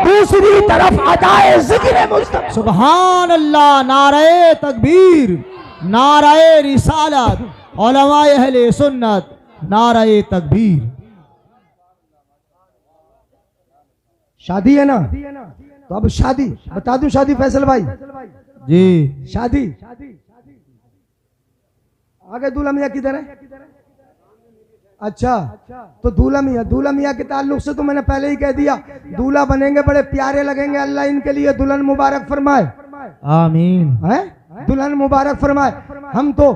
दूसरी तरफ अदाए जिक्र मुस्तफ़ा। सुभान अल्लाह। नारे तकबीर, नारे रिसालत, उलमाए अहले सुन्नत, नारे तकबीर। शादी है ना? तो अब शादी बता दूं, शादी फैसल भाई जी, शादी आगे दूल्हा मियाँ किधर है? अच्छा, तो दूल्हा मियाँ के ताल्लुक से तो मैंने पहले ही कह दिया, दूल्हा बनेंगे, बड़े प्यारे लगेंगे। अल्लाह इनके लिए दुल्हन मुबारक फरमाए। आमीन। है दुल्हन मुबारक फरमाए। हम तो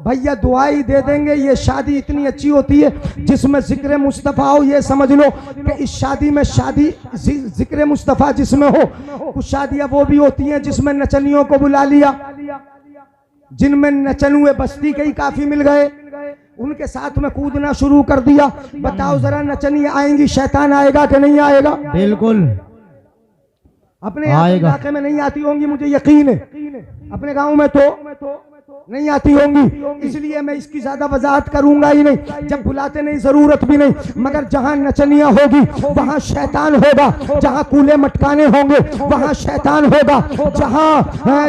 भैया दुआई दे देंगे। ये शादी इतनी अच्छी होती है जिसमें जिक्र मुस्तफ़ा हो। ये समझ लो कि इस शादी में जिक्र मुस्तफ़ा जिसमें हो। कुछ शादियां वो भी होती हैं जिसमें नचनियों को बुला लिया, जिनमें नचनुए बस्ती के ही काफी मिल गए, उनके साथ में कूदना शुरू कर दिया। बताओ जरा, नचनी आएंगी, शैतान आएगा कि नहीं आएगा? बिल्कुल अपने इलाके में नहीं आती होंगी, मुझे यकीन है। अपने गांव में तो नहीं आती होंगी, इसलिए मैं इसकी ज्यादा वजाहत करूंगा ही नहीं। जब बुलाते नहीं, जरूरत भी नहीं। मगर जहां नचनियां होगी वहां शैतान होगा, जहां कूले मटकाने होंगे वहां शैतान होगा,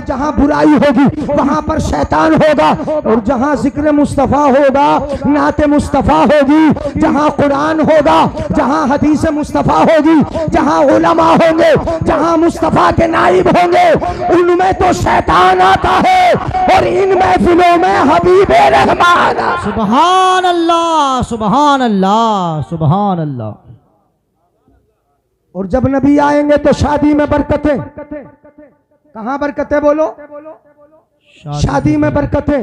जहां बुराई होगी वहां पर शैतान होगा। और जहां जिक्र मुस्तफ़ा होगा, नाते मुस्तफ़ा होगी, जहां कुरान होगा, जहां हदीस मुस्तफ़ा होगी, जहां उलमा होंगे, जहां मुस्तफ़ा के नाइब होंगे, उनमें तो शैतान आता है और इन महफिलों में हबीबे रहमान। सुभान अल्लाह, सुभान अल्लाह, सुभान अल्लाह। और जब नबी आएंगे तो शादी में बरकतें। कहां बरकतें? बोलो। शादी में बरकतें,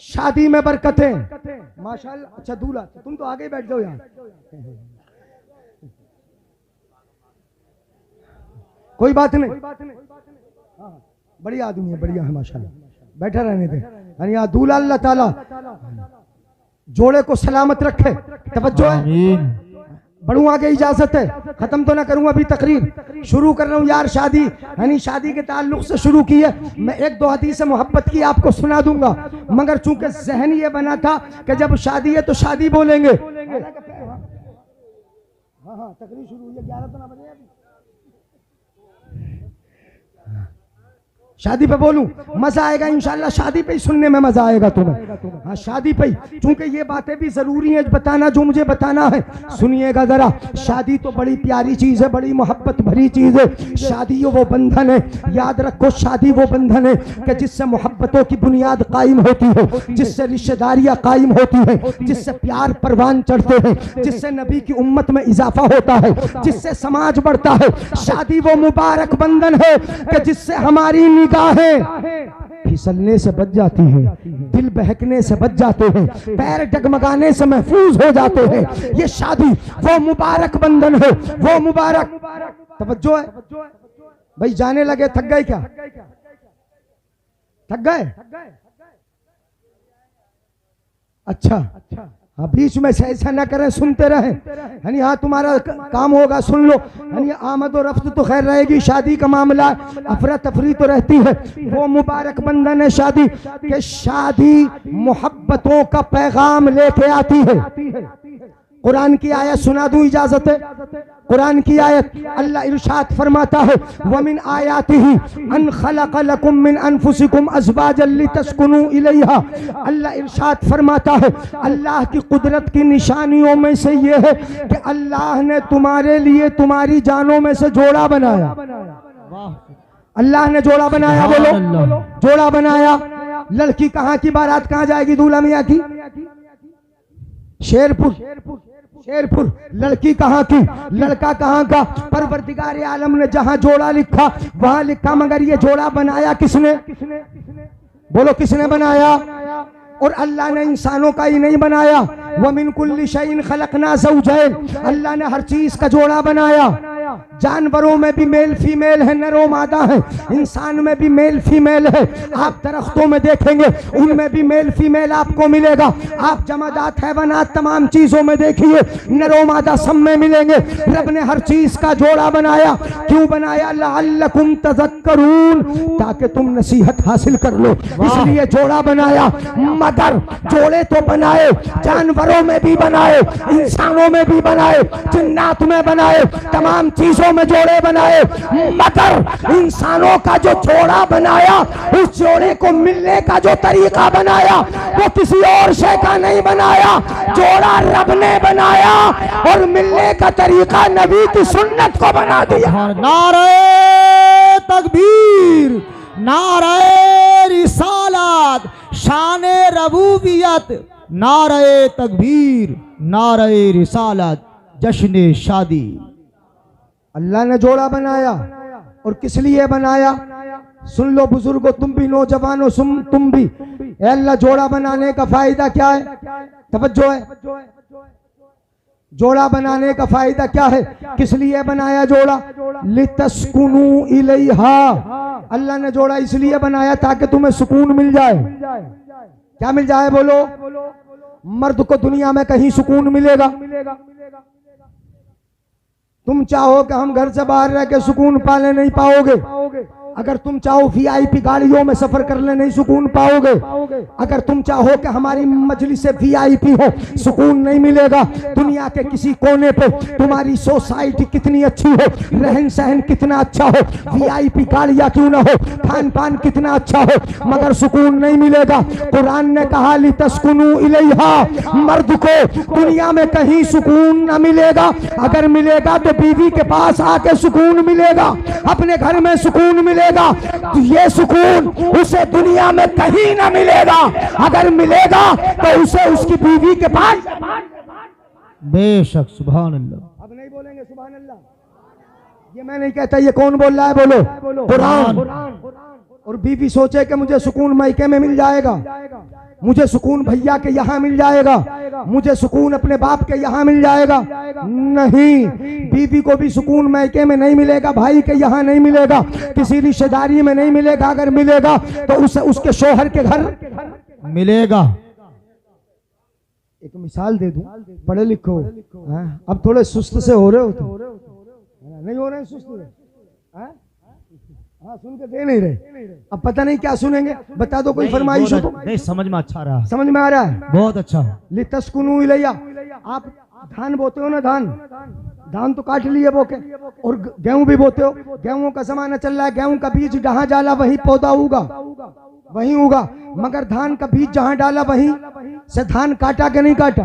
शादी में बरकतें। माशाअल्लाह। अच्छा दूल्हा, तुम तो आगे बैठ जाओ यार, कोई बात नहीं। हाँ, बढ़िया आदमी है, बढ़िया है माशाअल्लाह, बैठा रहने दे। यानी यहाँ दूल्हा अल्लाह ताला जोड़े को सलामत रखे। तवज्जो है, बढ़ूं आगे, इजाजत है, खत्म तो ना करूं अभी तकरीर, शुरू कर रहा हूं यार। शादी यानी शादी के ताल्लुक से शुरू की है। मैं एक दो हदीस मोहब्बत की आपको सुना दूंगा, मगर चूंकि जहन ये बना था कि जब शादी है तो शादी बोलेंगे। हाँ, तकरीर शुरू हुई है, 11 तो ना बजे अभी। शादी पे बोलूं, मजा आएगा इंशाल्लाह, शादी पे ही सुनने में मजा आएगा तुम्हें। हाँ शादी पे ही, क्योंकि ये बातें भी जरूरी है बताना जो मुझे बताना है। सुनिएगा जरा, शादी तो बड़ी प्यारी चीज है, बड़ी मोहब्बत भरी चीज है। शादी वो बंधन है, याद रखो, शादी वो बंधन है कि जिससे मोहब्बतों की बुनियाद कायम होती है, जिससे रिश्तेदारियां कायम होती है, जिससे प्यार परवान चढ़ते हैं, जिससे नबी की उम्मत में इजाफा होता है, जिससे समाज बढ़ता है। शादी वो मुबारक बंधन है कि जिससे हमारी निगाहें फिसलने से बच जाती हैं, दिल बहकने से बच जाते हैं, पैर डगमगाने से महफूज हो जाते हैं। ये शादी वो मुबारक बंधन है, वो मुबारक। तवज्जो है भाई, जाने लगे, थक गए क्या? थक गए? अच्छा, हाँ बीच में से ऐसा ना करें, सुनते रहे। यानी हाँ तुम्हारा काम होगा, सुन लो। यानी आमद और रफ्त तो खैर रहेगी, शादी का मामला अफरा तफरी तो रहती है। वो मुबारक बंधन है शादी, कि शादी मोहब्बतों का पैगाम लेके आती है। कुरान की आयत सुना दूं, इजाजत है? कुरान की आयत, अल्लाह इरशाद फरमाता है, वमिन आयातिही अन खलक़ लकुम मिन अनफुसिकुम अज़वाजन लितस्कुनू इलैहा। अल्लाह इरशाद फरमाता है, अल्लाह की कुदरत की निशानियों में से ये है कि अल्लाह ने तुम्हारे लिए तुम्हारी जानों में से जोड़ा बनाया। अल्लाह ने जोड़ा बनाया, बोलो जोड़ा बनाया। लड़की कहाँ की, बारात कहाँ जाएगी दूल्हा मियाँ की? शेरपुर, शेरपुर। लड़की कहाँ की, लड़का कहाँ का? परवरदिगार आलम ने जहां जोड़ा लिखा वहां लिखा, मगर ये जोड़ा बनाया किसने? बोलो किसने बनाया? और अल्लाह ने इंसानों का ही नहीं बनाया, वमिन कुल्ली शैइन खलकना ज़ौजैन। अल्लाह ने हर चीज का जोड़ा बनाया। जानवरों में भी मेल फीमेल है, नर मादा है। इंसान में भी मेल फीमेल है। आप दरख्तों में देखेंगे, उनमें भी मेल फीमेल आपको मिलेगा। आप जमादात हैवानात तमाम चीजों में देखिए, नर मादा सब में मिलेंगे। रब ने हर चीज का जोड़ा बनाया। क्यों बनाया? लअल्लकुम तज़क्करून, ताकि तुम नसीहत हासिल कर लो, इसलिए जोड़ा बनाया। मगर जोड़े तो बनाए, जानवरों में भी बनाए, इंसानों में भी बनाए, जिन्नात में बनाए, तमाम चीजों में जोड़े बनाए। मगर इंसानों का जो जोड़ा बनाया, उस जोड़े को मिलने का जो तरीका बनाया, वो किसी और शय का नहीं बनाया, जोड़ा रब ने बनाया। और मिलने का तरीका नबी की सुन्नत को बना दिया। नारे तकबीर, नारे रिसालत, शाने रबूबियत, नारे तकबीर, नारे रिसालत, जश्न शादी। अल्लाह ने जोड़ा बनाया। और किस लिए बनाया? सुन लो बुजुर्गो, तुम भी नौजवानों, तुम भी। ए अल्लाह, जोड़ा बनाने का फायदा क्या है? तवज्जो है, जोड़ा बनाने का फायदा क्या है? किस लिए बनाया जोड़ा? लितस्कुनू इलैहा। अल्लाह ने जोड़ा इसलिए बनाया ताकि तुम्हें सुकून मिल जाए। क्या मिल जाए? बोलो। मर्द को दुनिया में कहीं सुकून मिलेगा? तुम चाहो कि हम घर से बाहर रह के सुकून पाले, नहीं पाओगे। अगर तुम चाहो वीआईपी गाड़ियों में सफर करने, नहीं सुकून पाओगे। अगर तुम चाहो कि हमारी मजलिस वीआईपी हो, सुकून नहीं मिलेगा। दुनिया के किसी कोने पे तुम्हारी सोसाइटी कितनी अच्छी हो, रहन सहन कितना अच्छा हो, वीआईपी गाड़ियां क्यों ना हो, खान पान कितना अच्छा हो, मगर सुकून नहीं मिलेगा। कुरान ने कहा लितस्कुनू इलैहा, मर्द को दुनिया में कहीं सुकून न मिलेगा। अगर मिलेगा तो बीवी के पास आके सुकून मिलेगा, अपने घर में सुकून मिलेगा। तो ये सुकून उसे दुनिया में कहीं ना मिलेगा। अगर मिलेगा तो उसे उसकी बीवी के पास। बेशक, सुभान अल्लाह। अब नहीं बोलेंगे सुभान अल्लाह? ये मैं नहीं कहता, ये कौन बोल रहा है? बोलो कुरान। और बीवी सोचे कि मुझे सुकून मायके में मिल जाएगा, मुझे सुकून भैया के यहाँ मिल जाएगा, मुझे सुकून अपने बाप के यहाँ मिल जाएगा। नहीं, बीवी को भी सुकून मायके में नहीं मिलेगा, भाई के यहाँ नहीं मिलेगा, किसी रिश्तेदारी में नहीं मिलेगा। अगर मिलेगा तो उसे उसके शोहर के घर मिलेगा। एक मिसाल दे दूं, पढ़े लिखो। अब थोड़े सुस्त से हो रहे हो तुम, नहीं हो रहे सुस्त? हाँ, सुन के दे नहीं रहे। अब पता नहीं क्या सुनेंगे, बता दो कोई फरमाइश हो तो। नहीं, समझ में अच्छा रहा, समझ में आ रहा है? बहुत अच्छा। लितस्कुनू इलैया। आप धान बोते हो ना, धान तो काट लिए बोके, और गेहूं भी बोते हो। गेहूं का जमाना चल रहा है, गेहूं का बीज जहां डाला वहीं पौधा उगा, वहीं उगा। मगर धान का बीज जहां डाला वहीं से धान काटा कि नहीं काटा?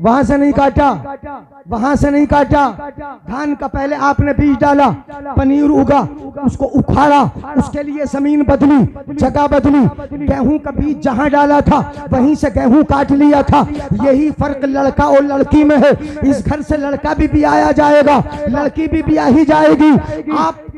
वहां से नहीं काटा, वहां से नहीं काटा। धान का पहले आपने बीज डाला, पनीर उगा, उसको उखाड़ा, उसके लिए जमीन बदली, जगह बदली। गेहूं का बीज जहां डाला था वहीं से गेहूं काट लिया था। यही फर्क लड़का और लड़की में है। इस घर से लड़का भी ब्याया जाएगा, लड़की भी ब्याही जाएगी।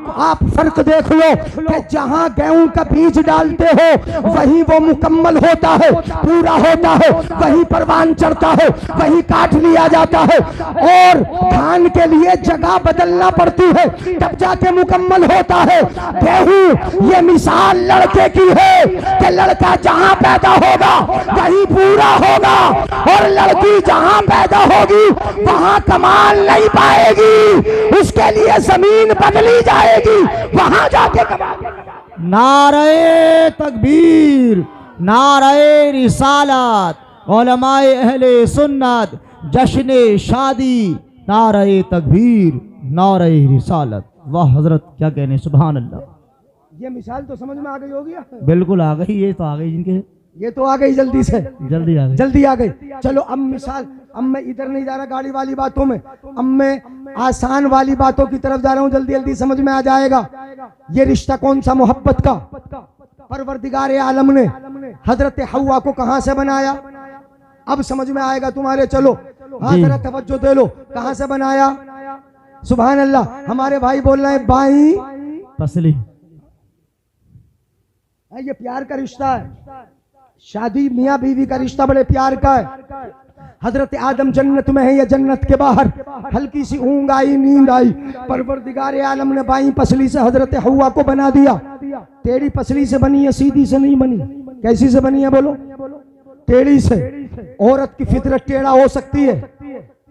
आप फर्क देख लो कि जहां गेहूं का बीज डालते हो वहीं वो मुकम्मल होता है, पूरा होता है, वहीं परवान चढ़ता है, वहीं काट लिया जाता है। और धान के लिए जगह बदलना पड़ती है तब जाके मुकम्मल होता है। गेहूं ये मिसाल लड़के की है कि लड़का जहां पैदा होगा वहीं पूरा होगा, और लड़की जहां पैदा होगी वहां कमाल नहीं पाएगी, उसके लिए जमीन बदली जाएगी, वहां जाके कमाल। नारे तकबीर, नारे रिसालत, उलमाए अहले सुन्नत, जश्न शादी, नारे तकबीर, नारे रिसालत। वाह हजरत, क्या कहने, सुभान अल्लाह। ये मिसाल तो समझ में आ गई होगी? बिल्कुल आ गई, ये तो आ गई जिनके, ये तो आ गई जल्दी से, जल्दी आ गई, जल्दी आ गई। चलो अब मिसाल, अब मैं इधर नहीं जा रहा गाड़ी वाली बातों में, अब मैं आसान वाली बातों की तरफ जा रहा हूँ, जल्दी जल्दी समझ में आ जाएगा। ये रिश्ता कौन सा? मोहब्बत का। परवरदिगार आलम ने हजरत हव्वा को कहां से बनाया? अब समझ में आएगा तुम्हारे। चलो हाँ, जरा तवज्जो दे लो। कहां से बनाया? सुभान अल्लाह। हमारे भाई बोल रहे हैं बाई पसली। ये प्यार का रिश्ता है, शादी मियाँ बीवी का रिश्ता बड़े प्यार का है। हजरत आदम जन्नत में है या जन्नत के बाहर? हल्की सी ऊंघ आई, नींद आई, परवरदिगार आलम ने बाई पसली से हजरत हव्वा को बना दिया। टेढ़ी पसली से बनी है, सीधी से नहीं बनी। कैसी से बनी है बोलो? टेढ़ी से। औरत की फितरत टेढ़ा हो सकती है,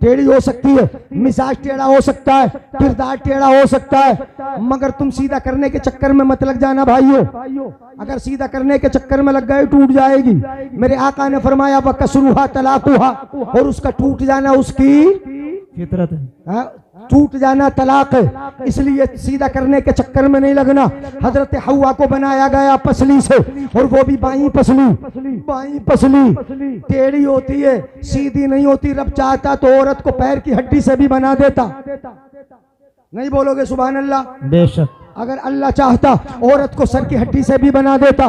टेढ़ी हो सकती है, मिजाज टेढ़ा हो सकता है, किरदार टेढ़ा हो सकता है, मगर तुम सीधा करने के चक्कर में मत लग जाना भाइयों। अगर सीधा करने के चक्कर में लग गए टूट जाएगी। मेरे आका ने फरमाया वकसरुहा तलाकुहा, और उसका टूट जाना उसकी फितरत है, टूट जाना तलाक है। इसलिए सीधा करने के चक्कर में नहीं लगना। हजरत हव्वा को बनाया गया पसली से, और वो भी बाई पसली। बाई पसली टेढ़ी होती है, सीधी नहीं होती। रब चाहता तो औरत को पैर की हड्डी से भी बना देता। नहीं बोलोगे सुभान अल्लाह? बेशक। अगर अल्लाह चाहता औरत को सर की हड्डी से भी बना देता,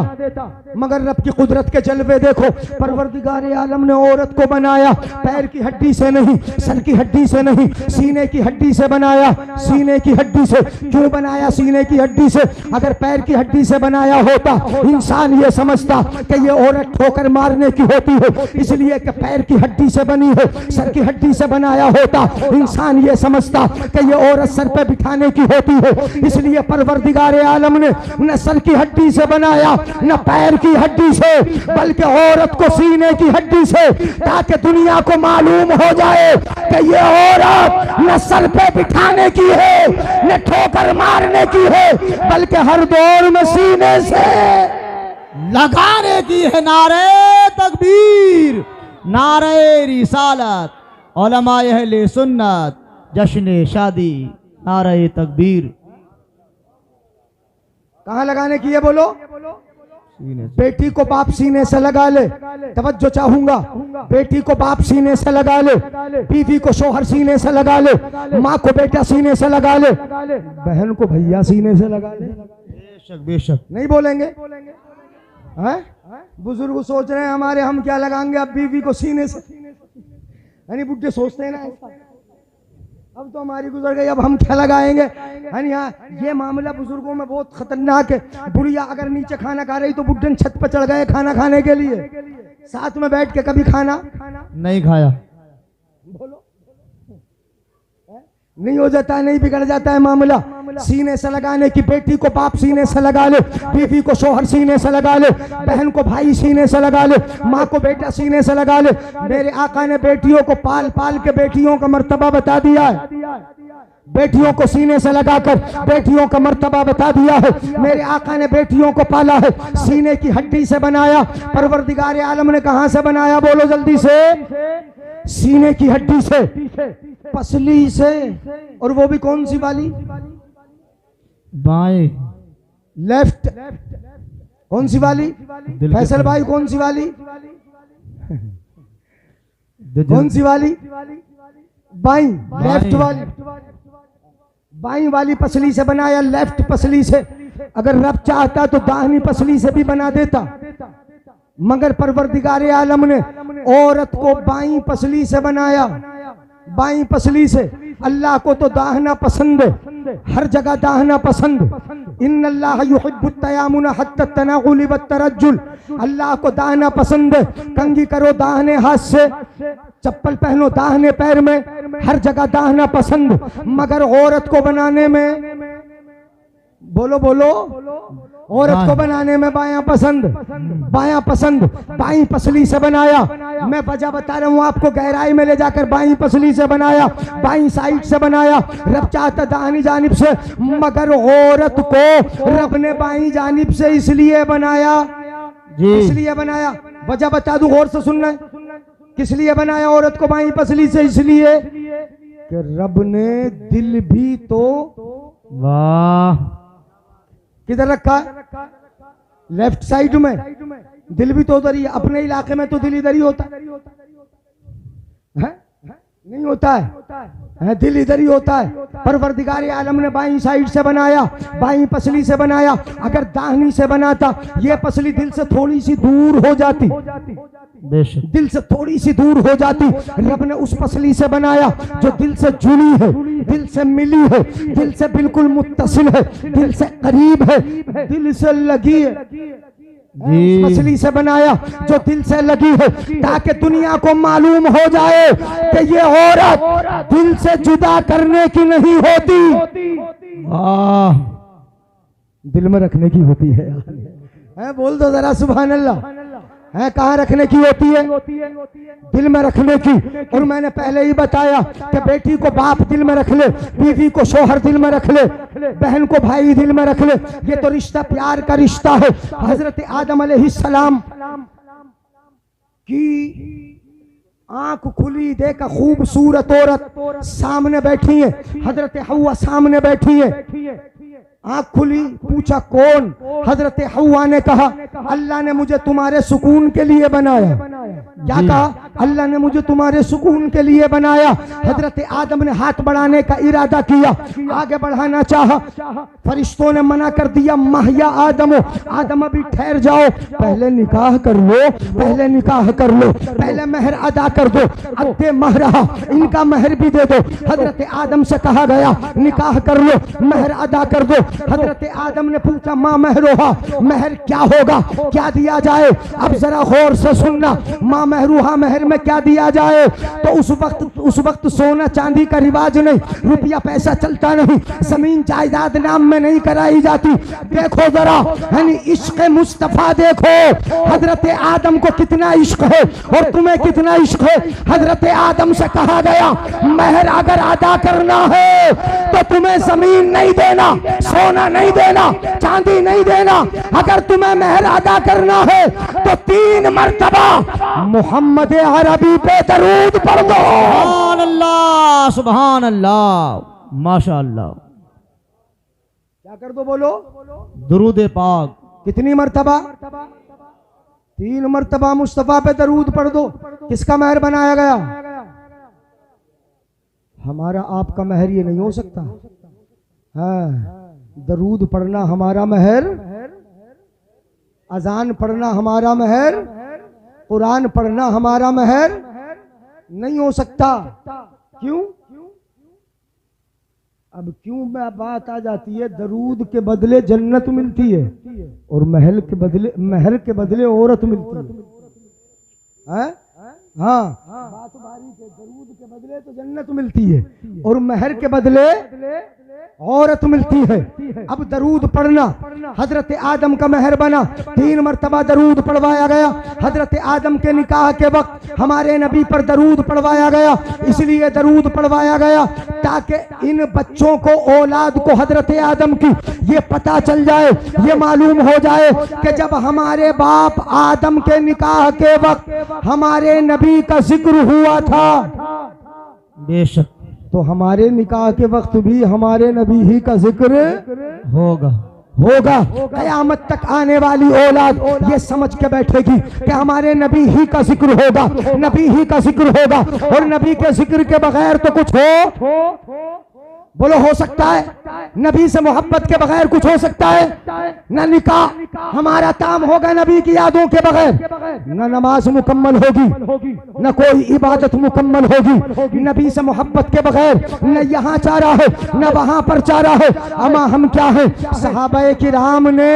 मगर रब की कुदरत के जलवे देखो। परवरदिगार आलम ने औरत को बनाया पैर की हड्डी से नहीं, सर की हड्डी से नहीं, सीने की हड्डी से बनाया। सीने की हड्डी से क्यों बनाया? सीने की हड्डी से। अगर पैर की हड्डी से बनाया होता इंसान ये समझता कि ये औरत ठोकर मारने की होती है, इसलिए कि पैर की हड्डी से बनी है। सर की हड्डी से बनाया होता इंसान ये समझता कि ये औरत सर पे बिठाने की होती है, इसलिए परवरदिगार आलम ने न सर की हड्डी से बनाया न पैर की हड्डी से, बल्कि औरत को सीने की हड्डी से, ताकि दुनिया को मालूम हो जाए कि ये औरत न सर पे बिठाने की है न ठोकर मारने की है, बल्कि हर दौर में सीने से लगाने की है। नारे तकबीर, नारे रिसालत, उलमाए अहले सुन्नत, जश्न शादी, नारे तकबीर। कहां लगाने की है बोलो? बेटी को बाप सीने से लगा ले। तवज्जो चाहूंगा। बेटी को बाप सीने से लगा ले, बीवी को शोहर सीने से लगा ले, माँ को बेटा सीने से लगा ले, बहन को भैया सीने से लगा ले। बेशक बेशक। नहीं बोलेंगे? हैं? बुजुर्ग सोच रहे हैं हमारे हम क्या लगाएंगे अब बीवी को सीने से, यानी बुढ़े सोचते हैं ना ऐसा। अब तो हमारी गुजर गई, अब हम क्या लगाएंगे? हाँ, ये मामला बुजुर्गों में बहुत खतरनाक है। बुढ़िया अगर नीचे खाना खा रही तो बुढ़न छत पर चढ़ गए खाना खाने के लिए, साथ में बैठ के कभी खाना नहीं खाया। बोलो नहीं हो जाता है, नहीं बिगड़ जाता है मामला। सीने से लगाने की, बेटी को बाप सीने से लगा ले, बीवी को शोहर सीने से लगा ले, बहन को भाई सीने से लगा ले, माँ को बेटा सीने से लगा ले। मेरे आका ने बेटियों को पाल पाल के बेटियों का मर्तबा बता दिया है, बेटियों को सीने से लगाकर बेटियों का मर्तबा बता दिया है। मेरे आका ने बेटियों को पाला है, सीने की हड्डी से बनाया। परवरदिगार आलम ने कहां से बनाया बोलो जल्दी से? सीने की हड्डी से। पसली से, और वो भी कौन सी वाली? बाएं। लेफ्ट। कौन सी वाली? फैसल भाई कौन सी वाली? कौन सी वाली? बाई। लेफ्ट वाली। बाई वाली पसली से बनाया, लेफ्ट पसली से। अगर रब चाहता तो दाहिनी पसली से भी बना देता, मगर परवरदिगार आलम ने औरत को बाई पसली से बनाया, बाई पसली से। अल्लाह को तो दाहना पसंद है, हर जगह दाहना पसंद। इन्नल्लाह युहिब्बुत तयामुन हत्ता तनाउल व तरज्जुल। अल्लाह को दाहना पसंद है। कंघी करो दाहिने हाथ से, चप्पल पहनो दाहिने पैर में, हर जगह दाहना पसंद। मगर औरत को बनाने में, बोलो बोलो, औरत को बनाने में बायां पसंद, बायां पसंद। बाई पसली से बनाया। मैं वजह बता रहा हूं आपको, गहराई में ले जाकर बाई पसली से बनाया, बाई साइड से बनाया। रब चाहता दाहिनी जानिब से, मगर औरत को रब ने बाई जानिब से इसलिए बनाया, इसलिए बनाया। वजह बता दूं, गौर से सुनना है। किस लिए बनाया औरत को बाई पसली से? इसलिए कि रब ने दिल भी तो, वाह, किधर रखा है? लेफ्ट साइड में। दिल भी तो उधर ही। अपने इलाके में तो दिल इधर ही होता है, नहीं होता है, दिल इधर ही होता है। परवरदिगार आलम ने बाईं साइड से बनाया, बाईं पसली से बनाया। अगर दाहिनी से बनाता, ये पसली दिल से थोड़ी सी दूर हो जाती, दिल से थोड़ी सी दूर हो जाती। रब ने उस पसली से बनाया जो दिल से जुड़ी है, दिल से मिली है, दिल से बिल्कुल मुत्तसिल है, दिल से करीब है, दिल से लगी है। उस पसली से बनाया जो दिल से लगी है, ताकि दुनिया को मालूम हो जाए कि ये औरत दिल से जुदा करने की नहीं होती, दिल में रखने की होती है। बोल दो जरा सुभान अल्लाह। है कहाँ रखने की होती है? दिल में रखने की। और मैंने पहले ही बताया कि बेटी को बाप दिल में रख ले, बीवी को शोहर दिल में रख ले, बहन को भाई दिल में रख ले। ये तो रिश्ता प्यार का रिश्ता है। हजरत आदम अलैहिस्सलाम की आंख खुली, देखा खूबसूरत औरत सामने बैठी है, हजरत हव्वा सामने बैठी है। आंख खुली, पूछा कौन? हजरत हव्वा ने कहा अल्लाह ने मुझे तुम्हारे सुकून के लिए बनाया। क्या कहा? अल्लाह ने मुझे तुम्हारे सुकून के लिए बनाया। हजरत आदम ने हाथ बढ़ाने का इरादा किया, आगे बढ़ाना चाहा, फरिश्तों ने मना कर दिया। महया आदम, आदम अभी ठहर जाओ, पहले निकाह कर लो, पहले निकाह कर लो, पहले महर अदा कर दो। अद्दे महरहा, इनका महर भी दे दो। हजरत आदम से कहा गया निकाह कर लो, महर अदा कर दो। हजरत आदम ने पूछा माँ महरोहा, महर क्या होगा, क्या दिया जाए? अब जरा गौर से सुनना, माँ महरूहा, महर में क्या दिया जाए? तो उस वक्त सोना चांदी का रिवाज नहीं, रुपया पैसा चलता नहीं, जमीन जायदाद नाम में नहीं कराई जाती। देखो जरा, यानी इश्क मुस्तफा देखो, हजरत आदम को कितना इश्क है और तुम्हें कितना इश्क है। हजरत आदम से कहा गया महर अगर अदा करना है तो तुम्हें जमीन नहीं देना, सोना नहीं देना, चांदी नहीं देना। अगर तुम्हें महर अदा करना है तो 3 मर्तबा मोहम्मद अरबी पे दरूद पढ़ दो। सुभान अल्लाह, सुभान अल्लाह, माशाअल्लाह। क्या कर दो? बोलो दुरूद पाक। कितनी मर्तबा? 3 मर्तबा मुस्तफा पे दरूद पढ़ दो। किसका महर बनाया गया? हमारा आपका महर ये नहीं हो सकता। हाँ, दरूद पढ़ना हमारा महर, अजान पढ़ना हमारा महर, कुरान पढ़ना हमारा महर नहीं हो सकता। क्यों? अब क्यों में बात आ जाती है, दरूद के बदले जन्नत मिलती है और महल के बदले, महर के बदले औरत मिलती है। हाँ, बात बारी के, दरूद के बदले तो जन्नत मिलती है और महर के बदले औरत मिलती है। अब दरूद पढ़ना, हजरत आदम का महर बना, 3 मर्तबा दरूद पढ़वाया गया। हजरत आदम के निकाह के वक्त हमारे नबी पर दरूद पढ़वाया गया। इसलिए दरूद पढ़वाया गया ताकि इन बच्चों को, औलाद को हजरत आदम की ये पता चल जाए, ये मालूम हो जाए कि जब हमारे बाप आदम के निकाह के वक्त हमारे नबी का जिक्र हुआ था, बेशक तो हमारे निकाह के वक्त भी हमारे नबी ही का जिक्र होगा। होगा। कयामत तक आने वाली औलाद ये समझ के बैठेगी कि हमारे नबी ही का जिक्र होगा, नबी ही का जिक्र होगा। और नबी के जिक्र के बगैर तो कुछ हो, बोलो हो सकता है? नबी से मोहब्बत के बगैर कुछ हो सकता है? न निकाह हमारा काम होगा नबी की यादों के बगैर, न नमाज मुकम्मल होगी, न कोई इबादत मुकम्मल होगी नबी से मोहब्बत के बगैर। न यहाँ चारा है न वहां पर चारा है। अमा हम क्या है? सहाबाए किराम ने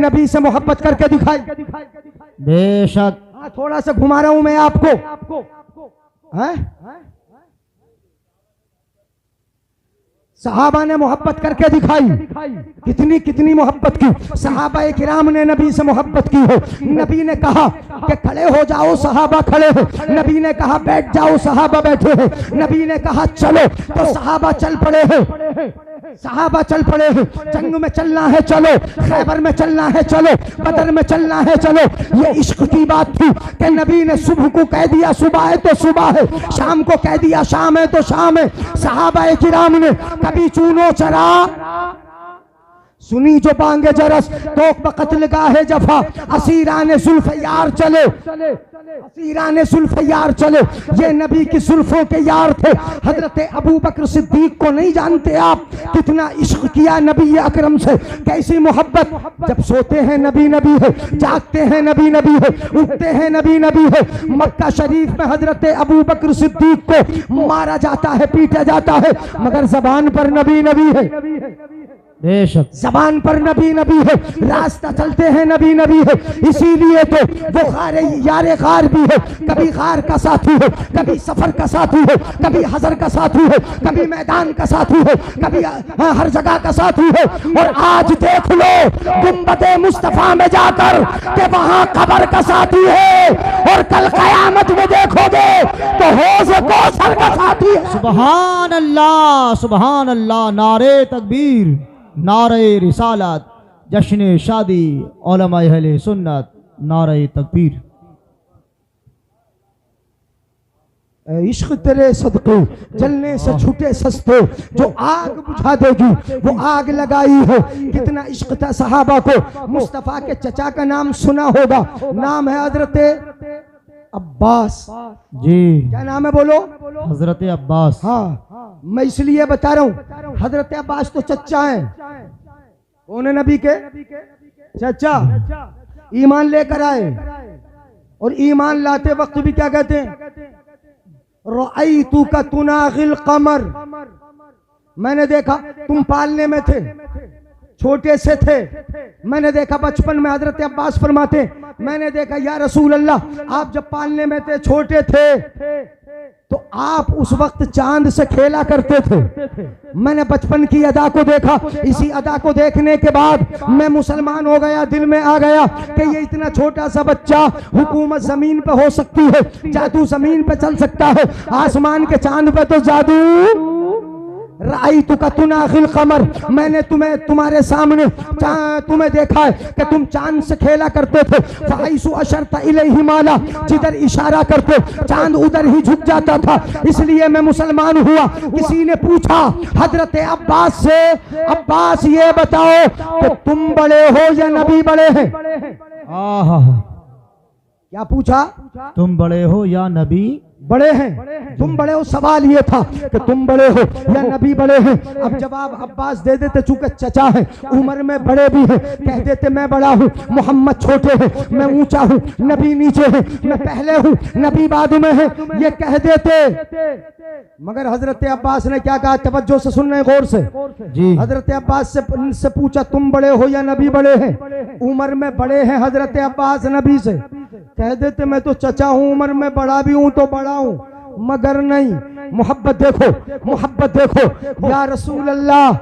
नबी से मोहब्बत करके दिखाई। बेशक। हाँ, थोड़ा सा घुमा रहा हूं मैं आपको। है? सहाबा ने मोहब्बत करके दिखाई। कितनी कितनी मोहब्बत की। सहाबा किराम ने नबी से मोहब्बत की हो। नबी ने कहा कि खड़े हो जाओ, सहाबा खड़े हैं। नबी ने कहा बैठ जाओ, सहाबा बैठे हैं। नबी ने कहा चलो, तो सहाबा चल पड़े हैं। सहाबा चल पड़े हैं। जंग में चलना है चलो, खैबर में चलना है चलो, बदर में चलना है चलो। ये इश्क की बात थी कि नबी ने सुबह को कह दिया सुबह है तो सुबह है, शाम को कह दिया शाम है तो शाम है। सहाबा किराम ने कभी चूनो चरा सुनी जो बांगे जरस, तो बकतल गाहे जफा, असीराने जुल्फ यार चले, असीराने जुल्फ यार चले। ये नबी की जुल्फों के यार थे। हजरत अबू बकर सिद्दीक को नहीं जानते आप? कितना इश्क किया नबी अकरम से, कैसी मोहब्बत। जब सोते हैं नबी नबी है, जागते हैं नबी नबी है, उठते हैं नबी नबी है। मक्का शरीफ में हजरत अबू बकर सिद्दीक को मारा जाता है, पीटा जाता है, मगर जबान पर नबी नबी है। बेशक। जबान पर नबी नबी है, रास्ता चलते हैं नबी नबी है। इसीलिए तो वो यारे गार भी है। कभी गार का साथी है, कभी सफर का साथी है, कभी हजर का साथी है, कभी मैदान का साथी है, कभी हर जगह का साथी है। और आज देख लो गुंबदे मुस्तफा में जाकर के वहां कब्र का साथी है, और कल कयामत में देखोगे तो हौज़ कौसर का साथी है। सुभान अल्लाह, सुभान अल्लाह। नारे तकबीर, नारे रिसालत, जश्न शादी, उलमा अहले सुन्नत, नारे तकबीर। इश्क तेरे सदके जलने से छूटे सस्ते, जो आग बुझा देगी वो आग लगाई है। कितना इश्क था सहाबा को। मुस्तफा के चचा का नाम सुना होगा, नाम है हजरत अब्बास। जी, क्या नाम है बोलो? हजरत अब्बास। हाँ, मैं इसलिए बता रहा हूँ, हजरत अब्बास तो चचा है। कौन है नबी के चचा? ईमान लेकर आए, और ईमान लाते वक्त भी क्या कहते हैं? रअयतु का तुनागिल कमर, मैंने देखा तुम पालने में थे, छोटे से थे, मैंने देखा बचपन में। हजरत अब्बास फरमाते मैंने देखा या रसूल अल्लाह, आप जब पालने में थे, छोटे थे, तो आप उस वक्त चांद से खेला करते थे। मैंने बचपन की अदा को देखा। इसी अदा को देखने के बाद मैं मुसलमान हो गया। दिल में आ गया कि ये इतना छोटा सा बच्चा, हुकूमत जमीन पे हो सकती है, जादू जमीन पे चल सकता है, आसमान के चांद पे तो जादू। राइतु का तुनागिल कमर, मैंने तुम्हारे सामने तुम्हें देखा है कि तुम चांद से खेला करते थे। फाइसु अशरता इलैहि माला, जिधर इशारा करते चांद उधर ही झुक जाता था, इसलिए मैं मुसलमान हुआ। किसी ने पूछा हजरत अब्बास से, अब्बास ये बताओ कि तुम बड़े हो या नबी बड़े हैं? क्या पूछा? तुम बड़े हो या नबी बड़े हैं? तुम बड़े हो, सवाल ये था कि तुम बड़े हो या नबी बड़े हैं। अब जवाब अब्बास दे देते, चूंकि चचा है, उम्र में बड़े भी हैं, कह देते मैं बड़ा हूँ, मोहम्मद छोटे हैं, मैं ऊंचा हूँ, नबी नीचे है, मैं पहले हूँ, नबी बाद में है, ये कह देते। मगर हजरत अब्बास ने क्या कहा? तवज्जो से सुनने, गौर से जी। हजरत अब्बास से पूछा तुम बड़े हो या नबी बड़े हैं? उम्र में बड़े हैं हजरत अब्बास नबी से। कह देते मैं तो चचा हूँ, उम्र में बड़ा भी हूँ तो बड़ा हूँ, मगर नहीं। मोहब्बत देखो, मोहब्बत देखो। या रसूल अल्लाह,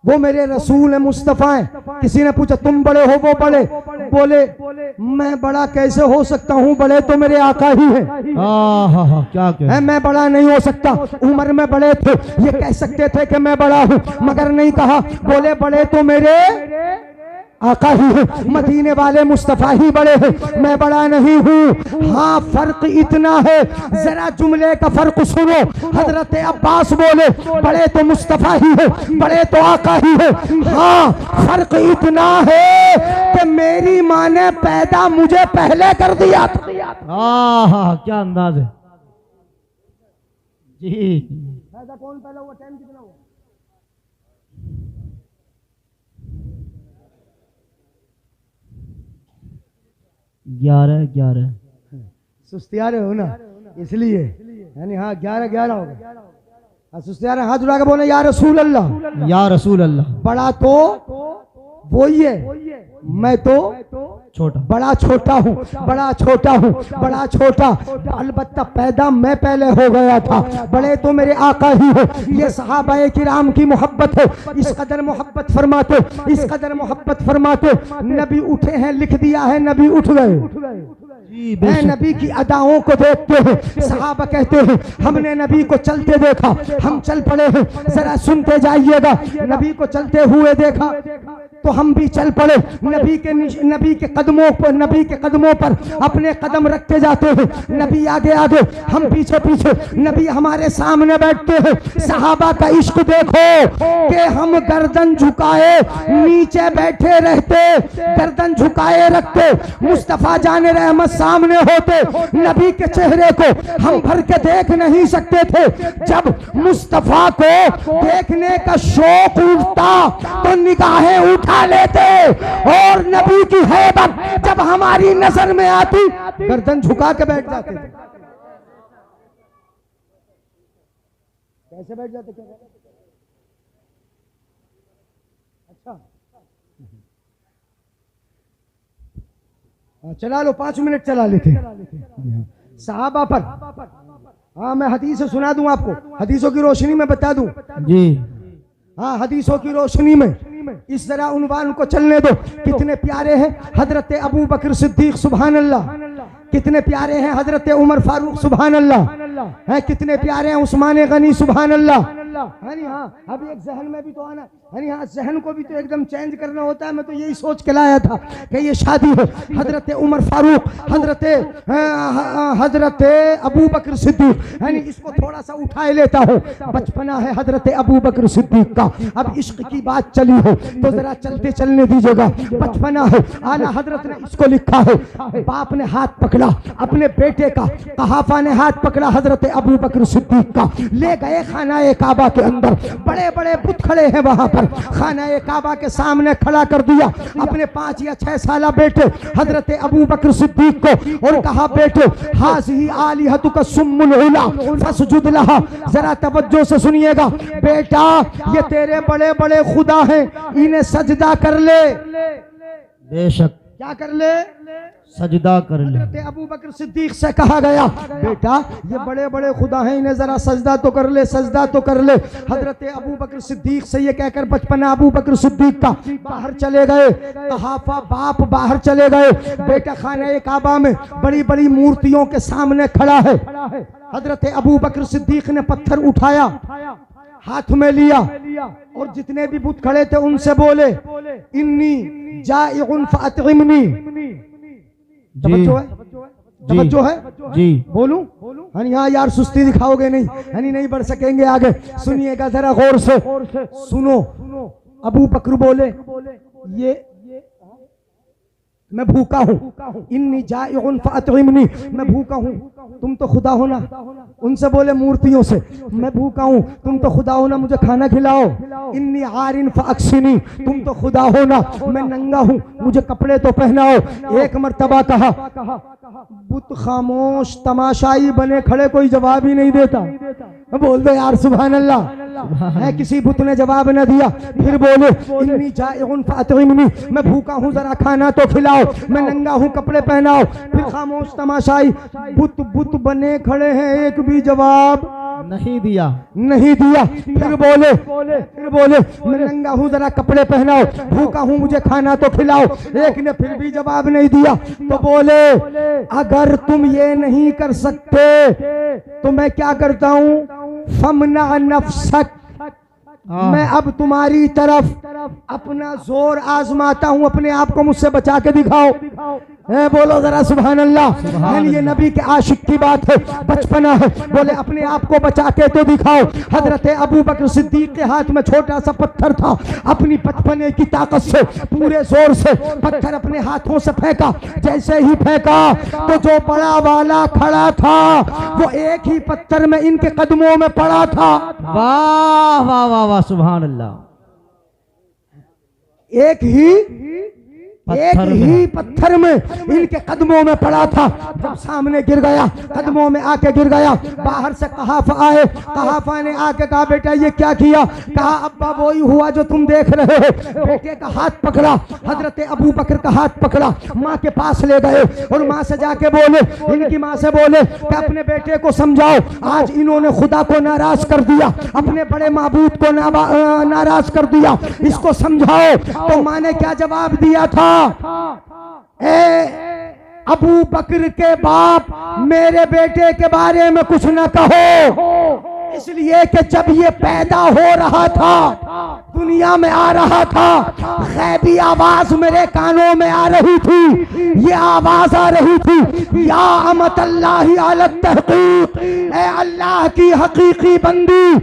वो मेरे रसूल है, मुस्तफ़ा है। किसी ने पूछा तुम बड़े हो? वो बड़े बोले मैं बड़ा कैसे हो सकता हूँ, बड़े तो मेरे आका ही है। क्या कह? मैं बड़ा नहीं हो सकता। उम्र में बड़े थे, ये कह सकते थे कि मैं बड़ा हूँ, मगर नहीं कहा। बोले बड़े तो मेरे आका ही है, मदीने वाले मुस्तफ़ा ही बड़े हैं, मैं बड़ा नहीं हूँ। हाँ फर्क इतना है, जरा जुमले का फर्क सुनो। हजरत अब्बास बोले बड़े तो मुस्तफ़ा ही है, बड़े तो आका ही है। हाँ फर्क इतना है कि मेरी माँ ने पैदा मुझे पहले कर दिया था। हाँ क्या अंदाज है जी। पैदा कौन पहला हुआ, टाइम कितना हुआ? ग्यारह। सुस्तिया रहे हो ना इसलिए, यानी हाँ 11 होगा। हाँ सुस्तिया रहे, हाथ उठा के बोले या रसूल अल्लाह। या रसूल अल्लाह। बड़ा तो वही है, मैं तो छोटा। बड़ा छोटा हूँ, बड़ा छोटा हूँ, बड़ा छोटा। अलबत्ता पैदा मैं पहले हो गया था, बड़े तो मेरे आका ही हो। ये सहाबाए किराम की मोहब्बत है, इस कदर मोहब्बत फरमाते, इस कदर मोहब्बत फरमाते। नबी उठे हैं, लिख दिया है नबी उठ गए। मैं नबी की अदाओं को देखते हैं, सहाबा कहते हैं हमने नबी को चलते देखा, हम चल पड़े हैं। जरा सुनते जाइएगा, नबी को चलते हुए देखा तो हम भी चल पड़े। नबी के कदमों पर अपने कदम रखते जाते हैं। नबी आगे आगे, हम पीछे पीछे, नबी हमारे सामने बैठते हैं। सहाबा का इश्क देखो कि हम गर्दन झुकाए नीचे बैठे रहते, गर्दन झुकाए रखते। मुस्तफा जाने रहमत सामने होते, नबी के चेहरे को हम भर के देख नहीं सकते थे। जब मुस्तफा को देखने का शौक उठता तो निगाहें उठा लेते, और नबी की हैबत जब हमारी नजर में आती गर्दन झुका के बैठ जाते। कैसे बैठ जाते? अच्छा चला लो, 5 मिनट चला लेते सहाबा पर। हाँ मैं हदीस सुना दूं आपको, हदीसों की रोशनी में बता दूं जी। हाँ हदीसों की रोशनी में इस तरह उन्वान को चलने दो। कितने प्यारे हैं हजरत अबू बकर सिद्दीक सुभान अल्लाह, कितने प्यारे हैं हजरत उमर फारूक सुभान अल्लाह, हैं कितने प्यारे हैं उस्मान गनी सुभान अल्लाह। हाँ अभी एक जहन में भी तो आना, हाँ जहन को भी तो एकदम चेंज करना होता है। मैं तो यही सोच के लाया था कि ये शादी है हजरत उमर फारूक, हजरत अबू बकर सिद्दीक, यानी इसको थोड़ा सा उठाए लेता हूँ। बचपना है हजरत अबू बकर सिद्दीक का, अब इश्क की बात चली है तो जरा चलते चलने दीजिएगा। बचपना है, आला हजरत ने इसको लिखा है। बाप ने हाथ पकड़ा अपने बेटे का, कहाफा ने हाथ पकड़ा हजरत अबू बकर सिद्दीक का, ले गए खाना काबा के अंदर। बड़े बड़े बुत खड़े हैं वहां पर, खाना काबा के सामने खड़ा कर दिया अपने 5 या 6 साला बेटे हजरत अबू बकर सिद्दीक को, और कहा बेटे हाज़िही आलिहतुका सुम्मुल उला फसजुद लहा। जरा तवज्जो से सुनिएगा बेटा, ये तेरे बड़े बड़े खुदा हैं, इन्हें सजदा कर ले। बेशक क्या कर ले? सजदा कर ले। हजरत अबू बकर सिद्दीक से कहा गया बेटा ये बड़े बड़े खुदा हैं, इन्हें जरा सजदा तो कर ले, सजदा तो कर ले। हजरत अबू बकर सिद्दीक से ये कहकर बचपना अबू बकर सिद्दीक का बाहर चले गए, कहाफा बाप बाहर चले गए। बेटा खाना काबा में बड़ी बड़ी मूर्तियों के सामने खड़ा है। हजरत अबू बकर सिद्दीक ने पत्थर उठाया, हाथ में लिया, और जितने भी बुत खड़े थे उनसे बोले इन्नी जाइउन फअतइमनी। तवज्जो है जी। बोलूं? हाँ यार सुस्ती दिखाओगे नहीं, नहीं बढ़ सकेंगे आगे। सुनिएगा जरा गौर से, सुनो। अबू बकर बोले ये मैं भूखा हूँ, इन्नी जाइउन फअतइमनी, मैं भूखा हूँ, तुम तो खुदा हो ना। उनसे बोले मूर्तियों से मैं भूखा हूँ, तुम तो खुदा हो ना, मुझे खाना खिलाओ। इन्नी आरिन फअक्सिनी, तुम तो खुदा हो ना, मैं नंगा हूँ, मुझे कपड़े तो पहनाओ। एक मर्तबा कहा, बुत खामोश तमाशाई बने खड़े, कोई जवाब ही नहीं देता। बोल दो यार सुभान अल्लाह। है किसी बुत ने जवाब न दिया। फिर बोले इन्नी जाइउन फअतइमनी, मैं भूखा हूँ जरा खाना तो खिलाओ, मैं नंगा हूँ कपड़े पहनाओ। फिर खामोश तमाशाई, बुत बुत बने खड़े हैं, एक भी जवाब नहीं दिया। फिर बोले मैं नंगा हूँ जरा कपड़े पहनाओ, भूखा हूँ मुझे खाना तो खिलाओ। एक ने फिर भी जवाब नहीं दिया। तो बोले अगर तुम ये नहीं कर सकते तो मैं क्या करता हूँ, फमना नफ्सक, मैं अब तुम्हारी तरफ अपना जोर आजमाता हूँ, अपने आप को मुझसे बचा के दिखाओ। बोलो जरा सुभान अल्लाह। ये नबी के आशिक की बात है, बचपना है। बोले अपने आप को बचा के तो दिखाओ। हजरत अबू बकर सिद्दीक के हाथ में छोटा सा पत्थर था, अपनी बचपने की ताकत से पूरे जोर से पत्थर अपने हाथों से फेंका। जैसे ही फेंका तो जो बड़ा वाला खड़ा था वो एक ही पत्थर में इनके कदमों में पड़ा था। वाह वाह वाह वाह, सुभान अल्लाह। एक ही पत्थर में इनके कदमों में पड़ा था। जब सामने गिर गया, कदमों में आके गिर गया, बाहर से कहाफा आए। कहाफा ने आके कहा बेटा ये क्या किया? कहा अब्बा वही हुआ जो तुम देख रहे हो। बेटे का हाथ पकड़ा, हजरत अबू बकर का हाथ पकड़ा, माँ के पास ले गए और माँ से जाके बोले, इनकी माँ से बोले कि अपने बेटे को समझाओ, आज इन्होंने खुदा को नाराज कर दिया, अपने बड़े माबूद को नाराज कर दिया, इसको समझाओ। तो माँ ने क्या जवाब दिया था? अबू बकर के बाप, मेरे बेटे के बारे में कुछ न कहो, इसलिए कि जब ये पैदा हो रहा था, दुनिया में आ रहा था, गैबी आवाज मेरे कानों में आ रही थी। ये आवाज आ रही थी, या अमत अल्लाह अला तहकीक, ए अल्लाह की हकीकी बंदी,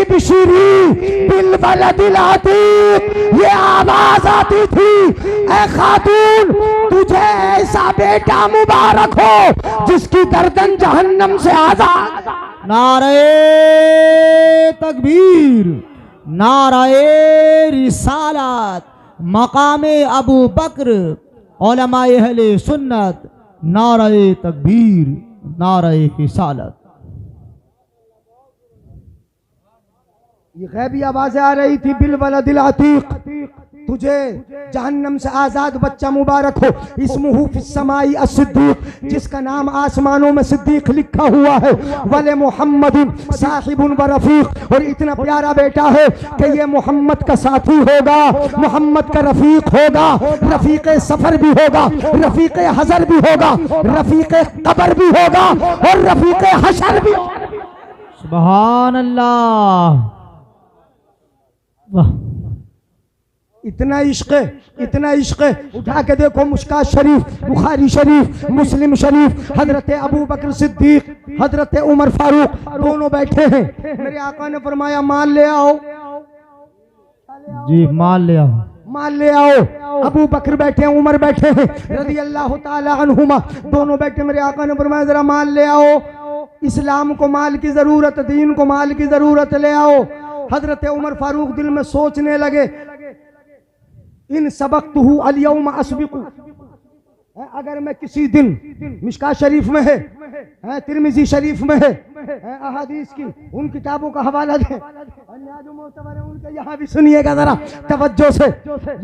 इबशिरी बिल वलदिल अतीक। ये आवाज आती थी, ए खातून तुझे ऐसा बेटा मुबारक हो जिसकी गर्दन जहन्नम से आजाद। नारे तकबीर, नारे रिसालत, मकामे अबू बकर, उलमाए अहले सुन्नत, नारे तकबीर, नारे रिसालत। ये गैबी आवाजें आ रही थी, बिल वलदिल अतीक, तुझे जहन्नम से आजाद बच्चा मुबारक हो। इस्मुहु फिस समाई अस्सिद्दीक, जिसका नाम आसमानों में सिद्दीक लिखा हुआ है। वले मोहम्मदिन साहिबुन व रफीक, और इतना प्यारा बेटा है कि ये मोहम्मद का साथी होगा, मोहम्मद का रफीक होगा, रफीक सफर भी होगा, रफीक हजर भी होगा, रफीक कब्र भी होगा और रफीक हशर भी होगा। सुभान अल्लाह, वाह। इतना इश्क, इतना इश्क। उठा के देखो मुश्कात शरीफ, बुखारी शरीफ, मुस्लिम शरीफ, हजरत अबू बकर सिद्दीक, हजरत उमर फारूक दोनों बैठे हैं। मेरे आका ने फरमाया माल ले आओ। जी माल ले आओ, माल ले आओ। अबू बकर बैठे हैं, उमर बैठे हैं रज़ी अल्लाह ताला अन्हुमा, दोनों बैठे। मेरे आका ने फरमाया जरा माल ले आओ, इस्लाम को माल की जरूरत, दीन को माल की जरूरत, ले आओ। हजरत उमर फारूक दिल में सोचने लगे, इन सबक़तहु अल-यौम अस्बिक़ु, अगर मैं किसी दिन, मिशकात शरीफ में है, तिरमिजी शरीफ में है, अहादीस की उन किताबों का हवाला दें, जो मोतबर है उनका यहाँ भी सुनिएगा जरा तवज्जो से।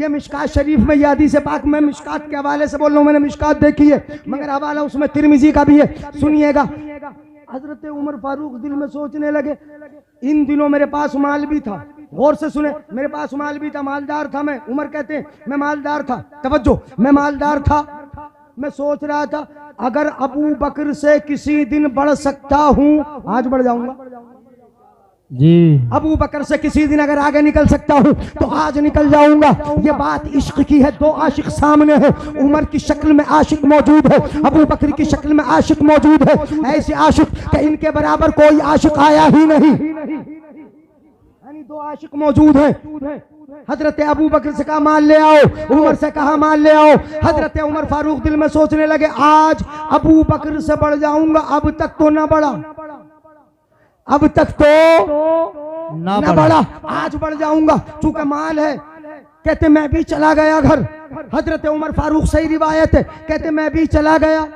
ये मिशकात शरीफ में ये हदीस पाक, मैं मिशकात के हवाले से बोल रहा हूँ, मैंने मिशकात देखी है मगर हवाला उसमें तिरमिजी का भी है, सुनिएगा। हजरत उमर फारूक दिल में सोचने लगे, इन दिनों मेरे पास माल भी था। गौर से सुने, मेरे पास माल भी था, मालदार था मैं। उमर कहते हैं मैं मालदार था, तवज्जो, मैं मालदार था। मैं सोच रहा था अगर अबू बकर से किसी दिन बढ़ सकता हूँ, आज बढ़ जाऊंगा जी। अबू बकर से किसी दिन अगर आगे निकल सकता हूँ तो आज निकल जाऊंगा। ये बात इश्क की है, दो आशिक सामने है, उमर की शक्ल में आशिक मौजूद है, अबू बकर की शक्ल में आशिक मौजूद है। ऐसे आशिक कि इनके बराबर कोई आशिक आया ही नहीं, यानी दो आशिक मौजूद है। हजरत अबू बकर से कहा माल ले आओ, उमर से कहा माल ले आओ। हजरत उमर फारूक दिल में सोचने लगे, आज अबू बकर से बढ़ जाऊंगा, अब तक तो ना बढ़ा, अब तक तो ना बढ़ा, आज बढ़ जाऊंगा चूंकि माल है। कहते मैं भी चला गया घर। हजरत उमर फारूक सही रिवायत है, कहते मैं भी चला गया,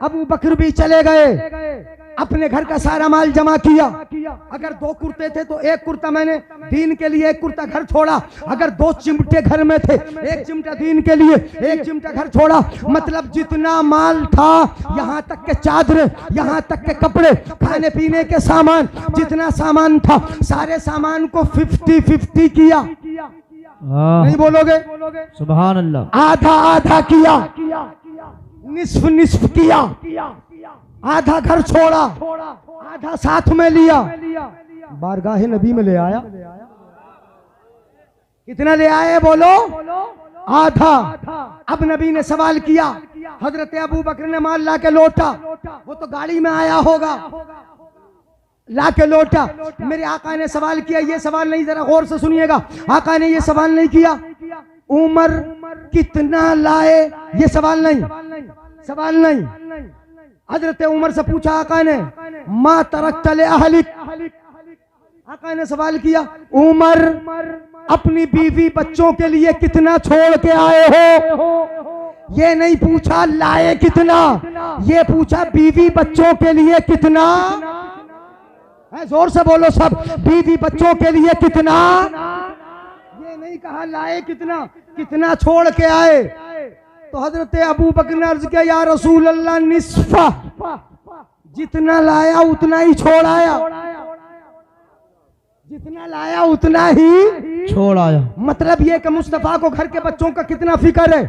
अबू बकर भी चले गए, अपने घर का सारा माल जमा किया। अगर दो कुर्ते थे तो एक कुर्ता मैंने दीन के लिए, एक कुर्ता घर छोड़ा। अगर दो चिमटे घर में थे, एक चिमटा दीन के लिए, एक चिमटा घर छोड़ा। मतलब जितना माल था, यहाँ तक के चादरें, यहाँ तक के कपड़े, खाने पीने के सामान, जितना सामान था सारे सामान को 50-50 किया। नहीं बोलोगे? सुभान अल्लाह। आधा आधा किया, निस्फ निस्फ किया। आधा घर छोड़ा, आधा साथ में लिया, बारगाह नबी में ले आया। कितना ले आए बोलो? आधा। अब नबी ने सवाल किया, हजरत अबू बकर ने माल ला के लौटा, वो तो गाड़ी में आया होगा, ला के लौटा। मेरे आका ने सवाल किया, ये सवाल नहीं, जरा गौर से सुनिएगा, आका ने ये सवाल नहीं किया उमर कितना लाए, ये सवाल नहीं, सवाल नहीं। हजरत उमर से पूछा आका ने, मा तरक तले अहलिक, आका ने सवाल किया उमर अपनी बीवी बच्चों के लिए कितना छोड़ के आए हो? ये नहीं पूछा लाए कितना, ये पूछा बीवी बच्चों के लिए कितना। जोर से बोलो सब, बीवी बच्चों के लिए कितना, ये नहीं कहा लाए कितना, कितना छोड़ के आए। तो हजरत अबू बकर ने अर्ज किया, या रसूल अल्लाह निस्फा, जितना लाया उतना ही छोड़ आया, जितना लाया उतना ही छोड़ आया। मतलब ये कि मुस्तफा को घर के बच्चों का कितना फिक्र है,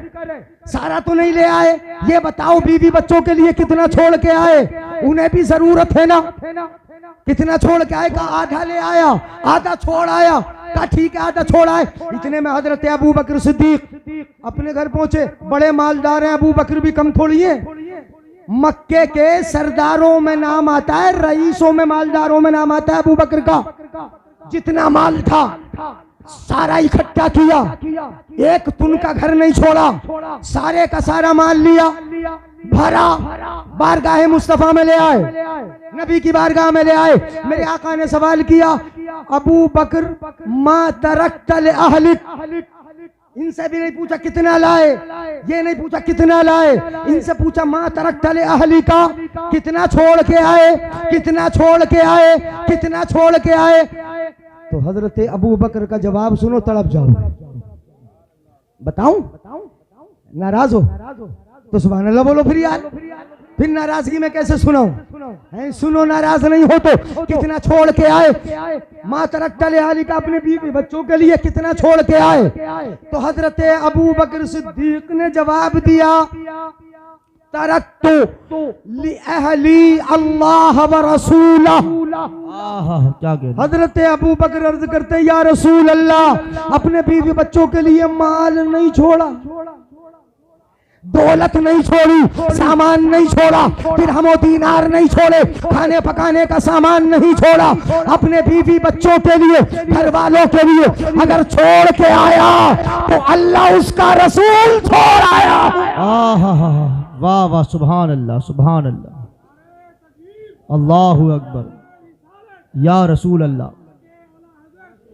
सारा तो नहीं ले आए। ये बताओ बीवी बच्चों के लिए कितना छोड़ के आए, उन्हें भी जरूरत है ना, कितना छोड़ के आए? का आधा ले आया, आधा छोड़ आया। का ठीक है आधा छोड़ आए। इतने में हजरत अबू बकर सिद्दीक अपने घर पहुंचे। बड़े मालदार हैं, अबू बकर भी कम थोड़ी है। मक्के के सरदारों में नाम आता है, रईसों में, मालदारों में नाम आता है अबू बकर का। जितना माल था सारा इकट्ठा किया, एक तुन का घर नहीं छोड़ा, सारे का सारा माल लिया, भरा, बारगाह मुस्तफा में ले आए, नबी की बारगाह में ले आए। मेरे आका ने सवाल किया, अबू बकर मा तरकत ले अहलिक, इनसे भी नहीं पूछा कितना लाए, ये नहीं पूछा कितना लाए, इनसे पूछा मा तरकत ले अहली का, कितना छोड़ के आए, कितना छोड़ के आए, कितना छोड़ के आए। तो हजरत अबू बकर का जवाब सुनो, तड़प जाओ। बताऊं? नाराज हो तो सुभान अल्लाह बोलो फिर यार, फिर नाराजगी में कैसे सुनाऊं? सुनो, नाराज नहीं हो तो कितना छोड़ के आए? माँ तरकत ले अहली का, अपने बीवी बच्चों के लिए कितना छोड़ के आए? तो हजरत अबू बकर सिद्दीक ने जवाब दिया, तरक्तु लिअहली अल्लाह व रसूलहु। क्या कहते? हजरत अबू बकर अर्ज करते, या रसूल अल्लाह, अपने बीवी बच्चों के लिए माल नहीं छोड़ा, दौलत नहीं छोड़ी, सामान नहीं छोड़ा, दिरहम दीनार नहीं छोड़े, खाने पकाने का सामान नहीं छोड़ा, अपने बीवी बच्चों के लिए, घर वालों के लिए अगर छोड़ के आया तो अल्लाह उसका रसूल छोड़ आया। वाह वाह, सुभान अल्लाह, सुभान अल्लाह, अल्लाहु अकबर, या रसूल अल्लाह,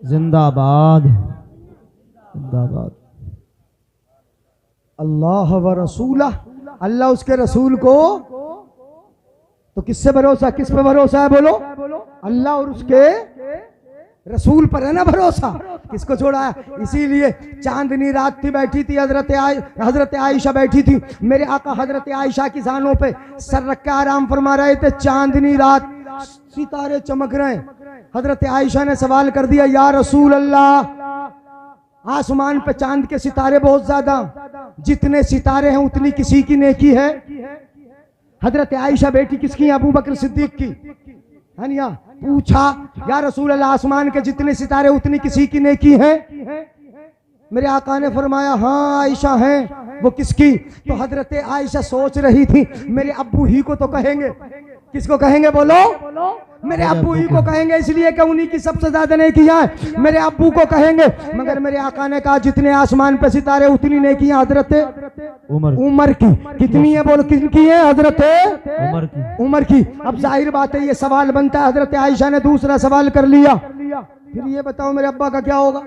जिंदाबाद जिंदाबाद। अल्लाह व रसूला, अल्लाह उसके रसूल को, तो किससे भरोसा, किस पे भरोसा है बोलो? अल्लाह और उसके रसूल पर है ना भरोसा, किसको छोड़ा है? इसीलिए चांदनी रात थी, बैठी थी हजरत आयशा बैठी थी, मेरे आका हजरत आयशा की जानों पे सर रख के आराम फरमा रहे थे। चांदनी रात, सितारे चमक रहे हैं। हजरत आयशा ने सवाल कर दिया, या रसूल अल्लाह, आसमान पे चांद के सितारे बहुत ज्यादा, जितने सितारे हैं उतनी किसी की नेकी है? हजरत आयशा बेटी किसकी है? अबू बकर सिद्दीक की, है ना? पूछा, या रसूल अल्लाह, आसमान के जितने सितारे उतनी किसी की नेकी है? मेरे आका ने फरमाया, हाँ आयशा हैं। वो किसकी? तो हजरत आयशा सोच रही थी, मेरे अब्बू ही को तो कहेंगे। किसको कहेंगे बोलो? मेरे अब्बू ही को कहेंगे, इसलिए कि उन्हीं की सबसे ज्यादा नेकियां हैं, मेरे अब्बू को कहेंगे। मगर मेरे आका ने कहा, जितने आसमान पे सितारे उतनी नेकियां हजरत उमर की। कितनी है बोलो? किसकी है? हजरत उमर की। अब जाहिर बात है ये सवाल बनता है, हजरत आयशा ने दूसरा सवाल कर लिया, फिर ये बताओ मेरे अब्बा का क्या होगा?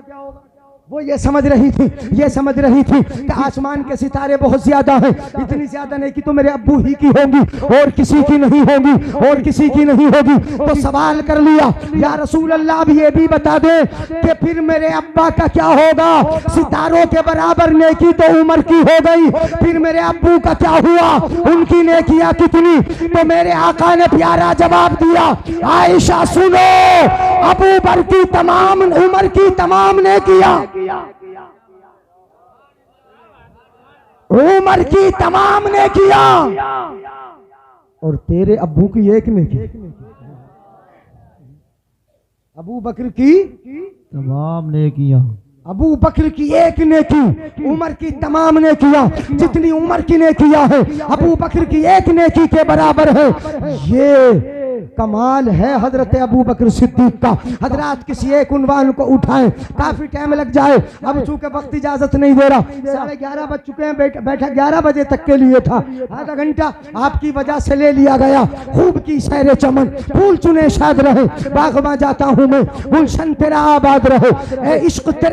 वो ये समझ रही थी कि आसमान के सितारे बहुत ज्यादा हैं, इतनी ज्यादा नहीं कि तो मेरे अब्बू ही की होंगी और किसी की नहीं होगी, और किसी की नहीं होगी। तो सवाल कर लिया, या रसूल अल्लाह, अब ये भी बता दे कि फिर मेरे अब्बा का क्या होगा? सितारों के बराबर नेकी तो उमर की हो गई, फिर मेरे अब्बू का क्या हुआ? उनकी नेकियां कितनी? तो मेरे आका ने प्यारा जवाब दिया, आयशा सुनो, अबू बकर की तमाम, उमर की तमाम नेकियां, उमर की तमाम नेकियां, और तेरे अब्बू की एक नेकी। अबू बकर की तमाम नेकियां, अबू बकर की एक नेकी उमर की तमाम ने किया, जितनी उमर की ने किया है अबू बकर की एक नेकी के बराबर है। ये कमाल है हजरत अबू बकर सिद्दीक का। हजरात किसी एक उन्वान को उठाएं, काफी टाइम लग जाए, अब चूंकि वक्त इजाजत नहीं दे रहा, 11:30 बज चुके हैं, बैठा 11 बजे तक के लिए था, आधा घंटा आपकी वजह से ले लिया गया। खूब की सैर चमन, फूल चुने शाद रहे, बागबां जाता हूं मैं, गुलशन तेरा आबाद रहे, ए इश्क तेरा